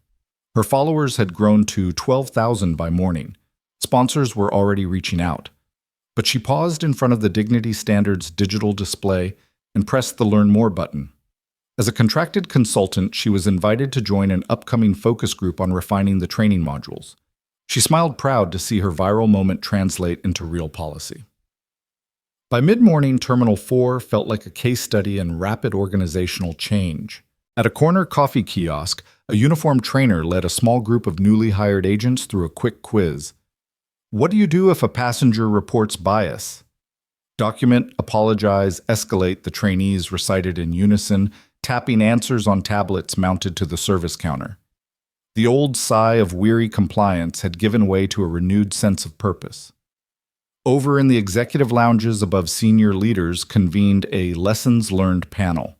Her followers had grown to 12,000 by morning. Sponsors were already reaching out. But she paused in front of the Dignity Standards digital display and pressed the Learn More button. As a contracted consultant, she was invited to join an upcoming focus group on refining the training modules. She smiled proud to see her viral moment translate into real policy. By mid-morning, Terminal 4 felt like a case study in rapid organizational change. At a corner coffee kiosk, a uniformed trainer led a small group of newly hired agents through a quick quiz. What do you do if a passenger reports bias? Document, apologize, escalate, the trainees recited in unison, tapping answers on tablets mounted to the service counter. The old sigh of weary compliance had given way to a renewed sense of purpose. Over in the executive lounges above senior leaders convened a lessons learned panel.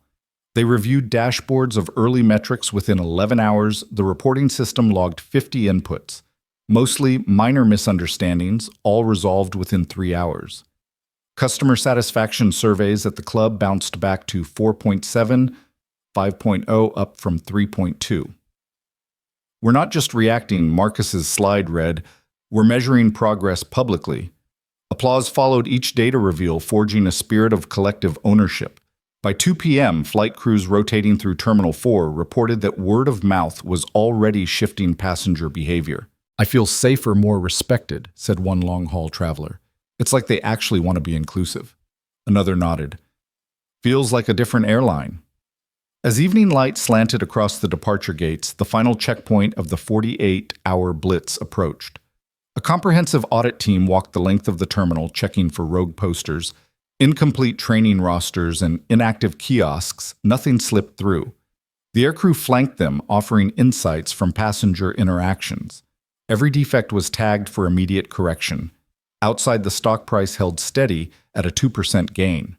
They reviewed dashboards of early metrics. Within 11 hours, the reporting system logged 50 inputs, mostly minor misunderstandings, all resolved within 3 hours. Customer satisfaction surveys at the club bounced back to 4.7, 5.0 up from 3.2. "We're not just reacting," Marcus's slide read, "we're measuring progress publicly." Applause followed each data reveal, forging a spirit of collective ownership. By 2 p.m., flight crews rotating through Terminal 4 reported that word of mouth was already shifting passenger behavior. "I feel safer, more respected," said one long-haul traveler. "It's like they actually want to be inclusive." Another nodded. "Feels like a different airline." As evening light slanted across the departure gates, the final checkpoint of the 48-hour blitz approached. A comprehensive audit team walked the length of the terminal, checking for rogue posters, incomplete training rosters, and inactive kiosks. Nothing slipped through. The aircrew flanked them, offering insights from passenger interactions. Every defect was tagged for immediate correction. Outside, the stock price held steady at a 2% gain.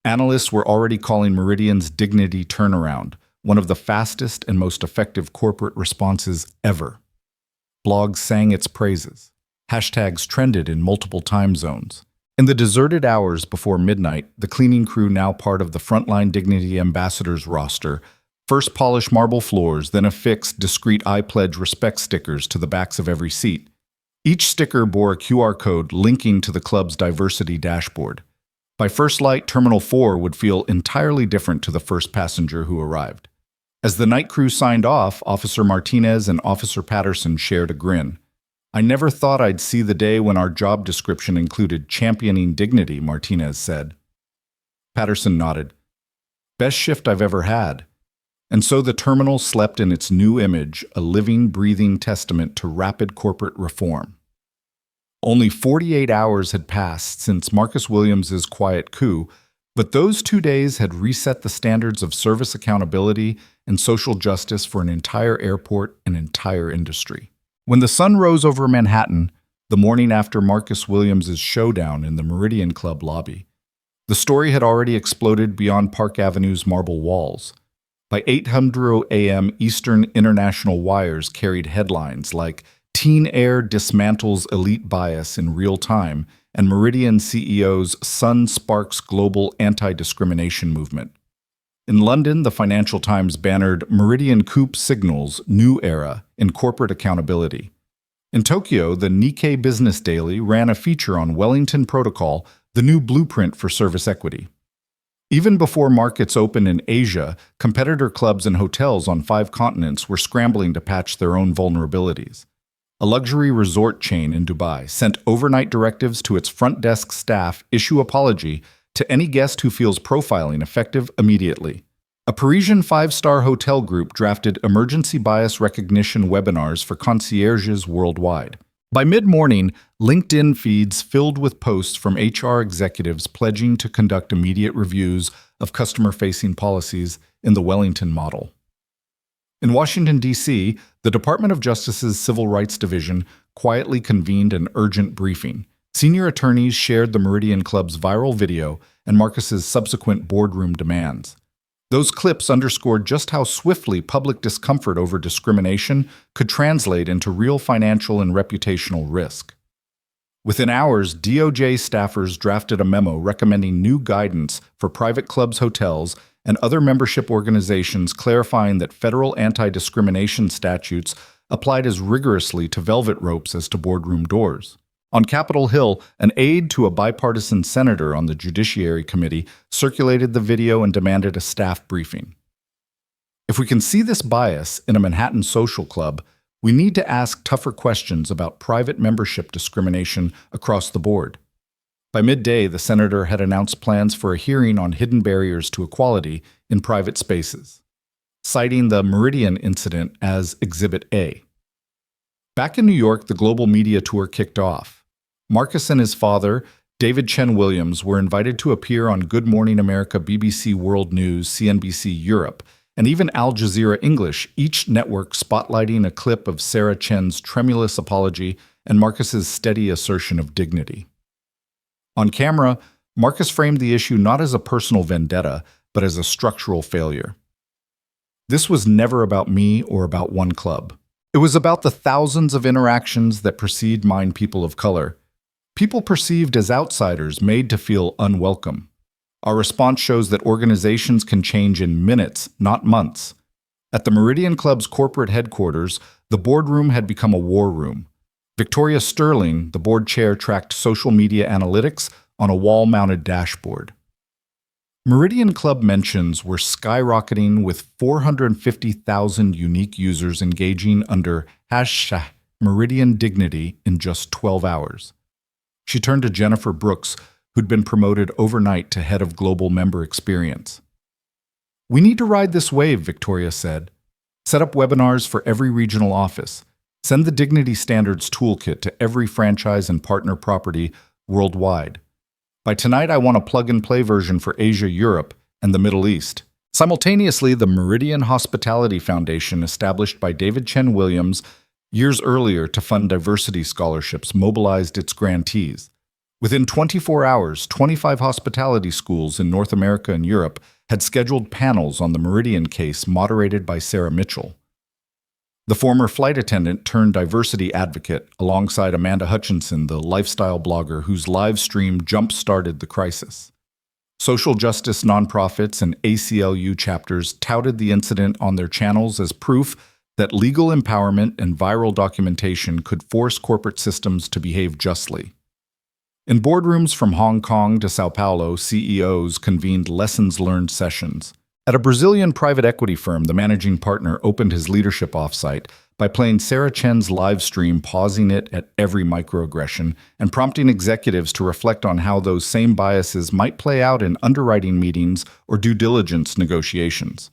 Analysts were already calling Meridian's dignity turnaround one of the fastest and most effective corporate responses ever. Blogs sang its praises. Hashtags trended in multiple time zones. In the deserted hours before midnight, the cleaning crew, now part of the Frontline Dignity Ambassadors roster, first polished marble floors, then affixed discreet "I pledge respect" stickers to the backs of every seat. Each sticker bore a QR code linking to the club's diversity dashboard. By first light, Terminal 4 would feel entirely different to the first passenger who arrived. As the night crew signed off, Officer Martinez and Officer Patterson shared a grin. "I never thought I'd see the day when our job description included championing dignity," Martinez said. Patterson nodded. "Best shift I've ever had." And so the terminal slept in its new image, a living, breathing testament to rapid corporate reform. Only 48 hours had passed since Marcus Williams's quiet coup, But those 2 days had reset the standards of service accountability and social justice for an entire airport and entire industry. When the sun rose over Manhattan, the morning after Marcus Williams's showdown in the Meridian Club lobby, the story had already exploded beyond Park Avenue's marble walls. By 8:00 a.m., Eastern international wires carried headlines like "Teen Air dismantles elite bias in real time" and Meridian CEO's "Sun sparks global anti-discrimination movement." In London, the Financial Times bannered "Meridian coup signals new era in corporate accountability." In Tokyo, the Nikkei Business Daily ran a feature on Wellington Protocol, the new blueprint for service equity. Even before markets opened in Asia, competitor clubs and hotels on 5 continents were scrambling to patch their own vulnerabilities. A luxury resort chain in Dubai sent overnight directives to its front desk staff: issue apology to any guest who feels profiling, effective immediately. A Parisian 5-star hotel group drafted emergency bias recognition webinars for concierges worldwide. By mid-morning, LinkedIn feeds filled with posts from HR executives pledging to conduct immediate reviews of customer-facing policies in the Wellington model. In Washington, D.C., the Department of Justice's Civil Rights Division quietly convened an urgent briefing. Senior attorneys shared the Meridian Club's viral video and Marcus's subsequent boardroom demands. Those clips underscored just how swiftly public discomfort over discrimination could translate into real financial and reputational risk. Within hours, DOJ staffers drafted a memo recommending new guidance for private clubs, hotels, and other membership organizations, clarifying that federal anti-discrimination statutes applied as rigorously to velvet ropes as to boardroom doors. On Capitol Hill, an aide to a bipartisan senator on the Judiciary Committee circulated the video and demanded a staff briefing. If we can see this bias in a Manhattan social club, we need to ask tougher questions about private membership discrimination across the board. By midday, the senator had announced plans for a hearing on hidden barriers to equality in private spaces, citing the Meridian incident as Exhibit A. Back in New York, the global media tour kicked off. Marcus and his father, David Chen Williams, were invited to appear on Good Morning America, BBC World News, CNBC Europe, and even Al Jazeera English, each network spotlighting a clip of Sarah Chen's tremulous apology and Marcus's steady assertion of dignity. On camera, Marcus framed the issue not as a personal vendetta, but as a structural failure. This was never about me or about one club. It was about the thousands of interactions that precede mine people of color. People perceived as outsiders, made to feel unwelcome. Our response shows that organizations can change in minutes, not months. At the Meridian Club's corporate headquarters, the boardroom had become a war room. Victoria Sterling, the board chair, tracked social media analytics on a wall-mounted dashboard. Meridian Club mentions were skyrocketing, with 450,000 unique users engaging under #MeridianDignity in just 12 hours. She turned to Jennifer Brooks, who'd been promoted overnight to head of global member experience. "We need to ride this wave," Victoria said. "Set up webinars for every regional office. Send the Dignity Standards Toolkit to every franchise and partner property worldwide. By tonight, I want a plug-and-play version for Asia, Europe, and the Middle East." Simultaneously, the Meridian Hospitality Foundation, established by David Chen Williams years earlier to fund diversity scholarships, mobilized its grantees. Within 24 hours, 25 hospitality schools in North America and Europe had scheduled panels on the Meridian case, moderated by Sarah Mitchell. The former flight attendant turned diversity advocate, alongside Amanda Hutchinson, the lifestyle blogger whose live stream jump-started the crisis. Social justice nonprofits and ACLU chapters touted the incident on their channels as proof that legal empowerment and viral documentation could force corporate systems to behave justly. In boardrooms from Hong Kong to Sao Paulo, CEOs convened lessons learned sessions. At a Brazilian private equity firm, the managing partner opened his leadership offsite by playing Sarah Chen's live stream, pausing it at every microaggression, and prompting executives to reflect on how those same biases might play out in underwriting meetings or due diligence negotiations.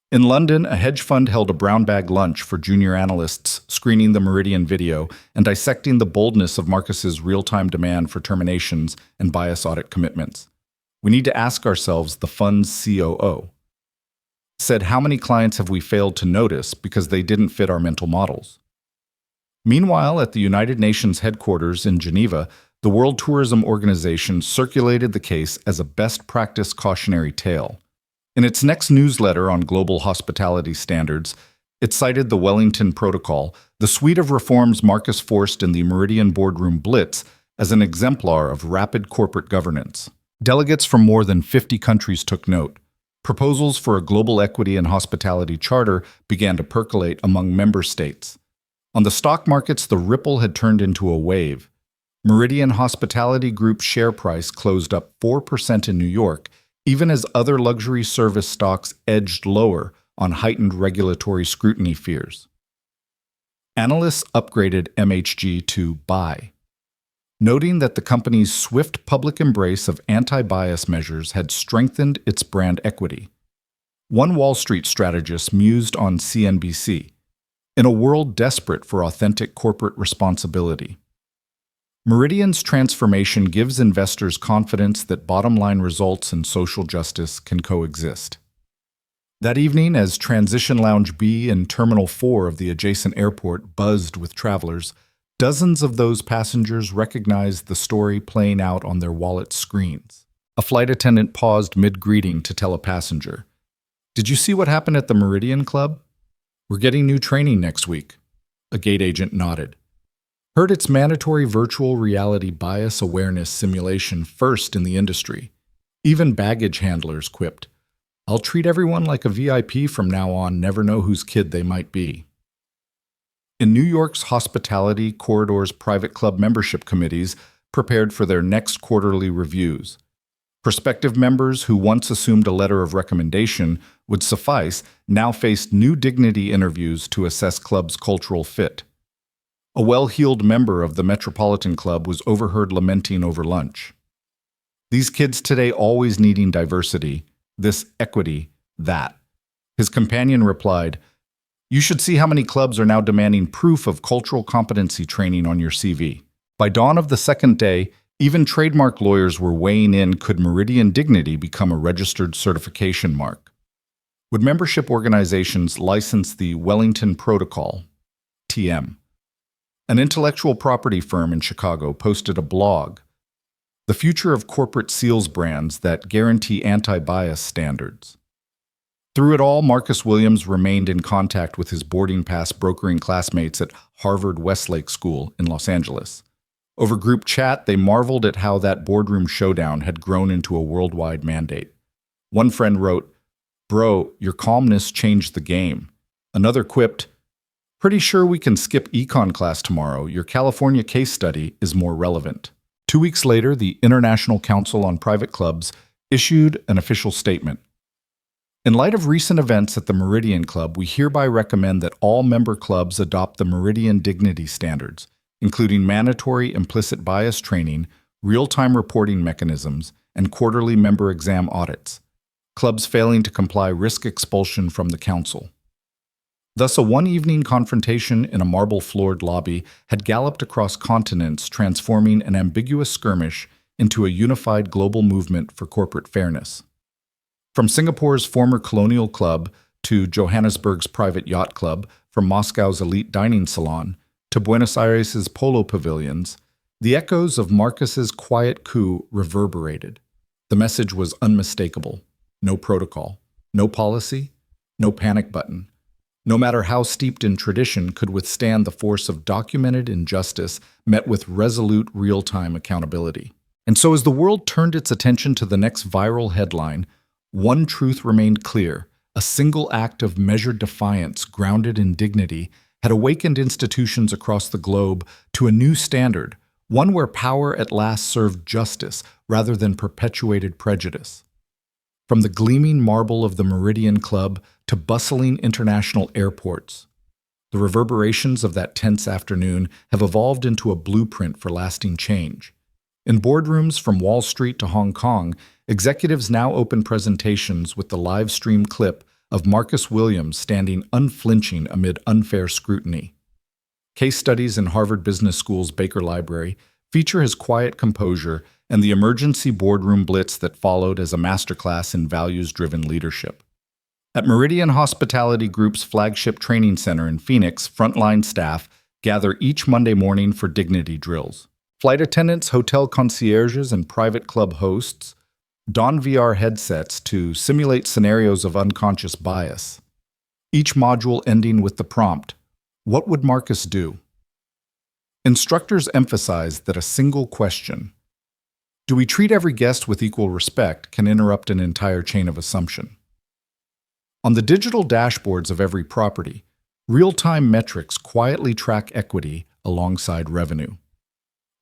In London, a hedge fund held a brown bag lunch for junior analysts, screening the Meridian video and dissecting the boldness of Marcus's real-time demand for terminations and bias audit commitments. We need to ask ourselves, the fund's COO said, how many clients have we failed to notice because they didn't fit our mental models? Meanwhile, at the United Nations headquarters in Geneva, the World Tourism Organization circulated the case as a best practice cautionary tale. In its next newsletter on global hospitality standards, it cited the Wellington Protocol, the suite of reforms Marcus forced in the Meridian Boardroom Blitz, as an exemplar of rapid corporate governance. Delegates from more than 50 countries took note. Proposals for a global equity and hospitality charter began to percolate among member states. On the stock markets, the ripple had turned into a wave. Meridian Hospitality Group's share price closed up 4% in New York, even as other luxury service stocks edged lower on heightened regulatory scrutiny fears. Analysts upgraded MHG to buy, noting that the company's swift public embrace of anti-bias measures had strengthened its brand equity. One Wall Street strategist mused on CNBC, in a world desperate for authentic corporate responsibility, Meridian's transformation gives investors confidence that bottom-line results and social justice can coexist. That evening, as Transition Lounge B in Terminal 4 of the adjacent airport buzzed with travelers, dozens of those passengers recognized the story playing out on their wallet screens. A flight attendant paused mid-greeting to tell a passenger, "Did you see what happened at the Meridian Club? We're getting new training next week." A gate agent nodded. "Heard it's mandatory virtual reality bias awareness simulation first in the industry." Even baggage handlers quipped, "I'll treat everyone like a VIP from now on, never know whose kid they might be." In New York's Hospitality Corridor's private club membership committees prepared for their next quarterly reviews. Prospective members who once assumed a letter of recommendation would suffice now faced new dignity interviews to assess club's cultural fit. A well-heeled member of the Metropolitan Club was overheard lamenting over lunch. "These kids today always needing diversity, this equity, that." His companion replied, "You should see how many clubs are now demanding proof of cultural competency training on your CV." By dawn of the second day, even trademark lawyers were weighing in, could Meridian Dignity become a registered certification mark? Would membership organizations license the Wellington Protocol, TM? An intellectual property firm in Chicago posted a blog, "The Future of Corporate Seals Brands That Guarantee Anti-Bias Standards." Through it all, Marcus Williams remained in contact with his boarding pass brokering classmates at Harvard Westlake School in Los Angeles. Over group chat, they marveled at how that boardroom showdown had grown into a worldwide mandate. One friend wrote, "Bro, your calmness changed the game." Another quipped, "Pretty sure we can skip econ class tomorrow. Your California case study is more relevant." 2 weeks later, the International Council on Private Clubs issued an official statement. "In light of recent events at the Meridian Club, we hereby recommend that all member clubs adopt the Meridian Dignity Standards, including mandatory implicit bias training, real-time reporting mechanisms, and quarterly member exam audits. Clubs failing to comply risk expulsion from the council." Thus, a one-evening confrontation in a marble-floored lobby had galloped across continents, transforming an ambiguous skirmish into a unified global movement for corporate fairness. From Singapore's former colonial club to Johannesburg's private yacht club, from Moscow's elite dining salon to Buenos Aires's polo pavilions, the echoes of Marcus's quiet coup reverberated. The message was unmistakable. No protocol, no policy, no panic button. No matter how steeped in tradition, could withstand the force of documented injustice met with resolute real-time accountability. And so as the world turned its attention to the next viral headline, one truth remained clear: a single act of measured defiance grounded in dignity had awakened institutions across the globe to a new standard, one where power at last served justice rather than perpetuated prejudice. From the gleaming marble of the Meridian Club to bustling international airports, the reverberations of that tense afternoon have evolved into a blueprint for lasting change. In boardrooms from Wall Street to Hong Kong, executives now open presentations with the live-stream clip of Marcus Williams standing unflinching amid unfair scrutiny. Case studies in Harvard Business School's Baker Library feature his quiet composure, and the emergency boardroom blitz that followed as a masterclass in values-driven leadership. At Meridian Hospitality Group's flagship training center in Phoenix, frontline staff gather each Monday morning for dignity drills. Flight attendants, hotel concierges, and private club hosts don VR headsets to simulate scenarios of unconscious bias. Each module ending with the prompt, "What would Marcus do?" Instructors emphasize that a single question, "Do we treat every guest with equal respect?" can interrupt an entire chain of assumption. On the digital dashboards of every property, real-time metrics quietly track equity alongside revenue.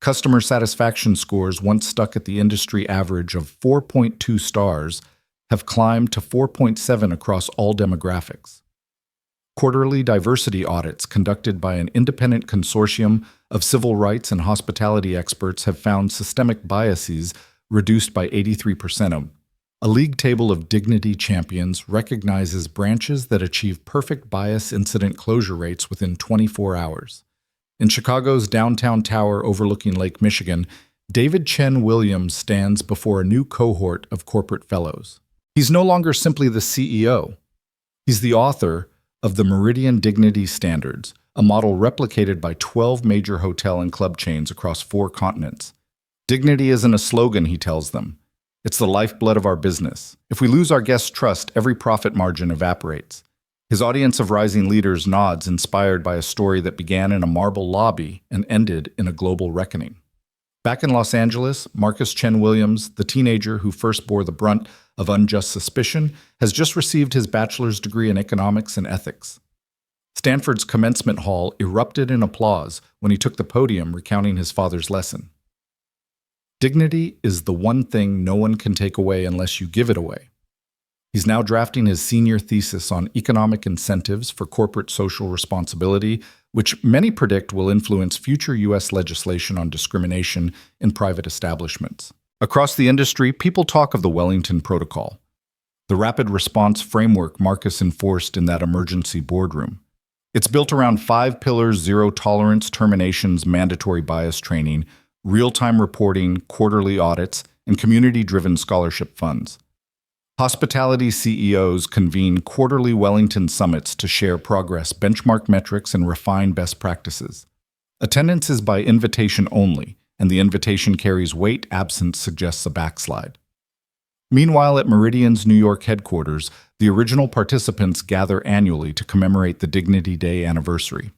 Customer satisfaction scores, once stuck at the industry average of 4.2 stars, have climbed to 4.7 across all demographics. Quarterly diversity audits conducted by an independent consortium of civil rights and hospitality experts have found systemic biases reduced by 83%. A league table of dignity champions recognizes branches that achieve perfect bias incident closure rates within 24 hours. In Chicago's downtown tower overlooking Lake Michigan, David Chen Williams stands before a new cohort of corporate fellows. He's no longer simply the CEO. He's the author of the Meridian Dignity Standards, a model replicated by 12 major hotel and club chains across 4 continents. Dignity isn't a slogan, he tells them. It's the lifeblood of our business. If we lose our guests' trust, every profit margin evaporates. His audience of rising leaders nods, inspired by a story that began in a marble lobby and ended in a global reckoning. Back in Los Angeles, Marcus Chen Williams, the teenager who first bore the brunt of unjust suspicion, has just received his bachelor's degree in economics and ethics. Stanford's commencement hall erupted in applause when he took the podium recounting his father's lesson. Dignity is the one thing no one can take away unless you give it away. He's now drafting his senior thesis on economic incentives for corporate social responsibility, which many predict will influence future U.S. legislation on discrimination in private establishments. Across the industry, people talk of the Wellington Protocol, the rapid response framework Marcus enforced in that emergency boardroom. It's built around 5 pillars: zero tolerance, terminations, mandatory bias training, real-time reporting, quarterly audits, and community-driven scholarship funds. Hospitality CEOs convene quarterly Wellington summits to share progress, benchmark metrics, and refine best practices. Attendance is by invitation only, and the invitation carries weight. Absence suggests a backslide. Meanwhile, at Meridian's New York headquarters, the original participants gather annually to commemorate the Dignity Day anniversary.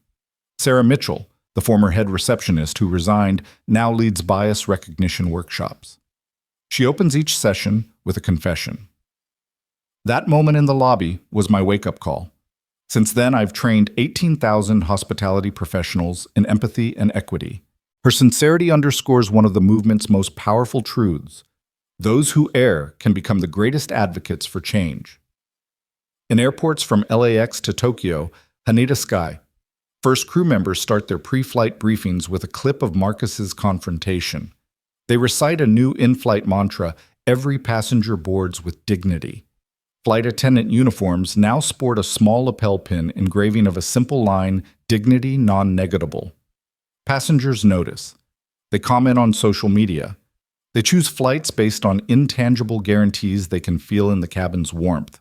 Sarah Mitchell, the former head receptionist who resigned, now leads bias recognition workshops. She opens each session with a confession. "That moment in the lobby was my wake-up call. Since then, I've trained 18,000 hospitality professionals in empathy and equity." Her sincerity underscores one of the movement's most powerful truths: those who err can become the greatest advocates for change. In airports from LAX to Tokyo, Haneda Sky, first crew members start their pre-flight briefings with a clip of Marcus's confrontation. They recite a new in-flight mantra: "Every passenger boards with dignity." Flight attendant uniforms now sport a small lapel pin engraving of a simple line: "Dignity non-negatable." Passengers notice. They comment on social media. They choose flights based on intangible guarantees they can feel in the cabin's warmth.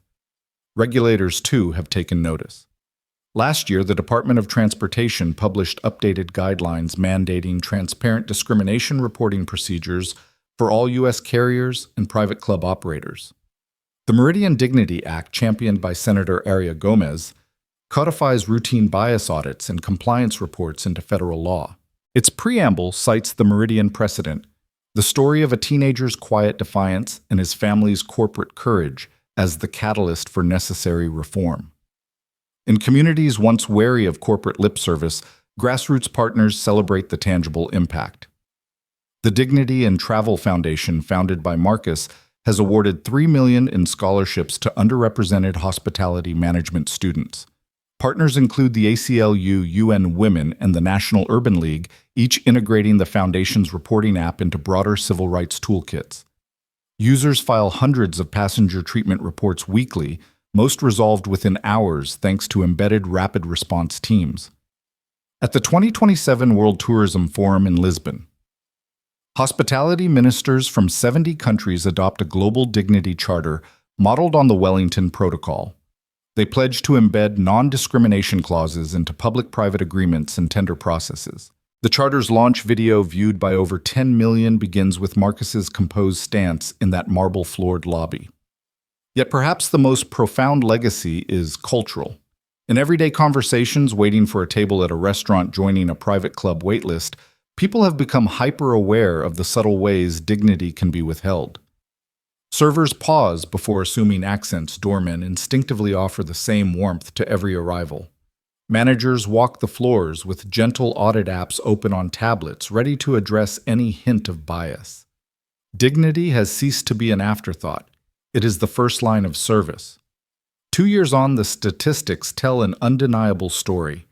Regulators, too, have taken notice. Last year, the Department of Transportation published updated guidelines mandating transparent discrimination reporting procedures for all U.S. carriers and private club operators. The Meridian Dignity Act, championed by Senator Aria Gomez, codifies routine bias audits and compliance reports into federal law. Its preamble cites the Meridian precedent, the story of a teenager's quiet defiance and his family's corporate courage, as the catalyst for necessary reform. In communities once wary of corporate lip service, grassroots partners celebrate the tangible impact. The Dignity and Travel Foundation, founded by Marcus, has awarded $3 million in scholarships to underrepresented hospitality management students. Partners include the ACLU, UN Women, and the National Urban League, each integrating the foundation's reporting app into broader civil rights toolkits. Users file hundreds of passenger treatment reports weekly, most resolved within hours thanks to embedded rapid response teams. At the 2027 World Tourism Forum in Lisbon, Hospitality ministers from 70 countries adopt a global dignity charter modeled on the Wellington Protocol. They pledge to embed non-discrimination clauses into public-private agreements and tender processes. The charter's launch video, viewed by over 10 million, begins with Marcus's composed stance in that marble-floored lobby. Yet perhaps the most profound legacy is cultural. In everyday conversations, waiting for a table at a restaurant, joining a private club waitlist, people have become hyper-aware of the subtle ways dignity can be withheld. Servers pause before assuming accents. Doormen instinctively offer the same warmth to every arrival. Managers walk the floors with gentle audit apps open on tablets, ready to address any hint of bias. Dignity has ceased to be an afterthought. It is the first line of service. 2 years on, the statistics tell an undeniable story.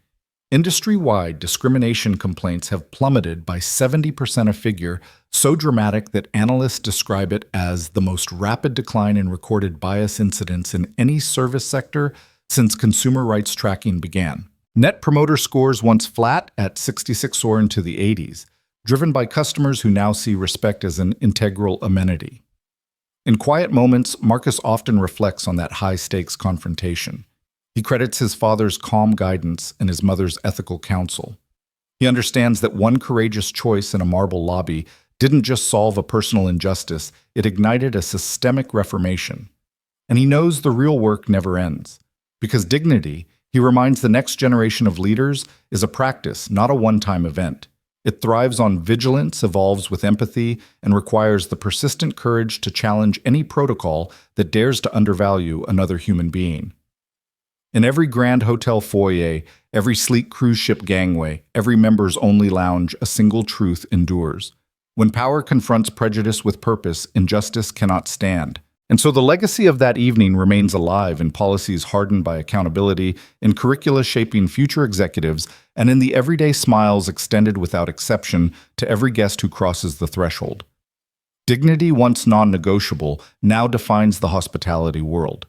Industry-wide discrimination complaints have plummeted by 70%, a figure so dramatic that analysts describe it as the most rapid decline in recorded bias incidents in any service sector since consumer rights tracking began. Net Promoter Scores, once flat at 66, soar into the 80s, driven by customers who now see respect as an integral amenity. In quiet moments, Marcus often reflects on that high-stakes confrontation. He credits his father's calm guidance and his mother's ethical counsel. He understands that one courageous choice in a marble lobby didn't just solve a personal injustice, it ignited a systemic reformation. And he knows the real work never ends. Because dignity, he reminds the next generation of leaders, is a practice, not a one-time event. It thrives on vigilance, evolves with empathy, and requires the persistent courage to challenge any protocol that dares to undervalue another human being. In every grand hotel foyer, every sleek cruise ship gangway, every members-only lounge, a single truth endures. When power confronts prejudice with purpose, injustice cannot stand. And so the legacy of that evening remains alive in policies hardened by accountability, in curricula shaping future executives, and in the everyday smiles extended without exception to every guest who crosses the threshold. Dignity, once non-negotiable, now defines the hospitality world.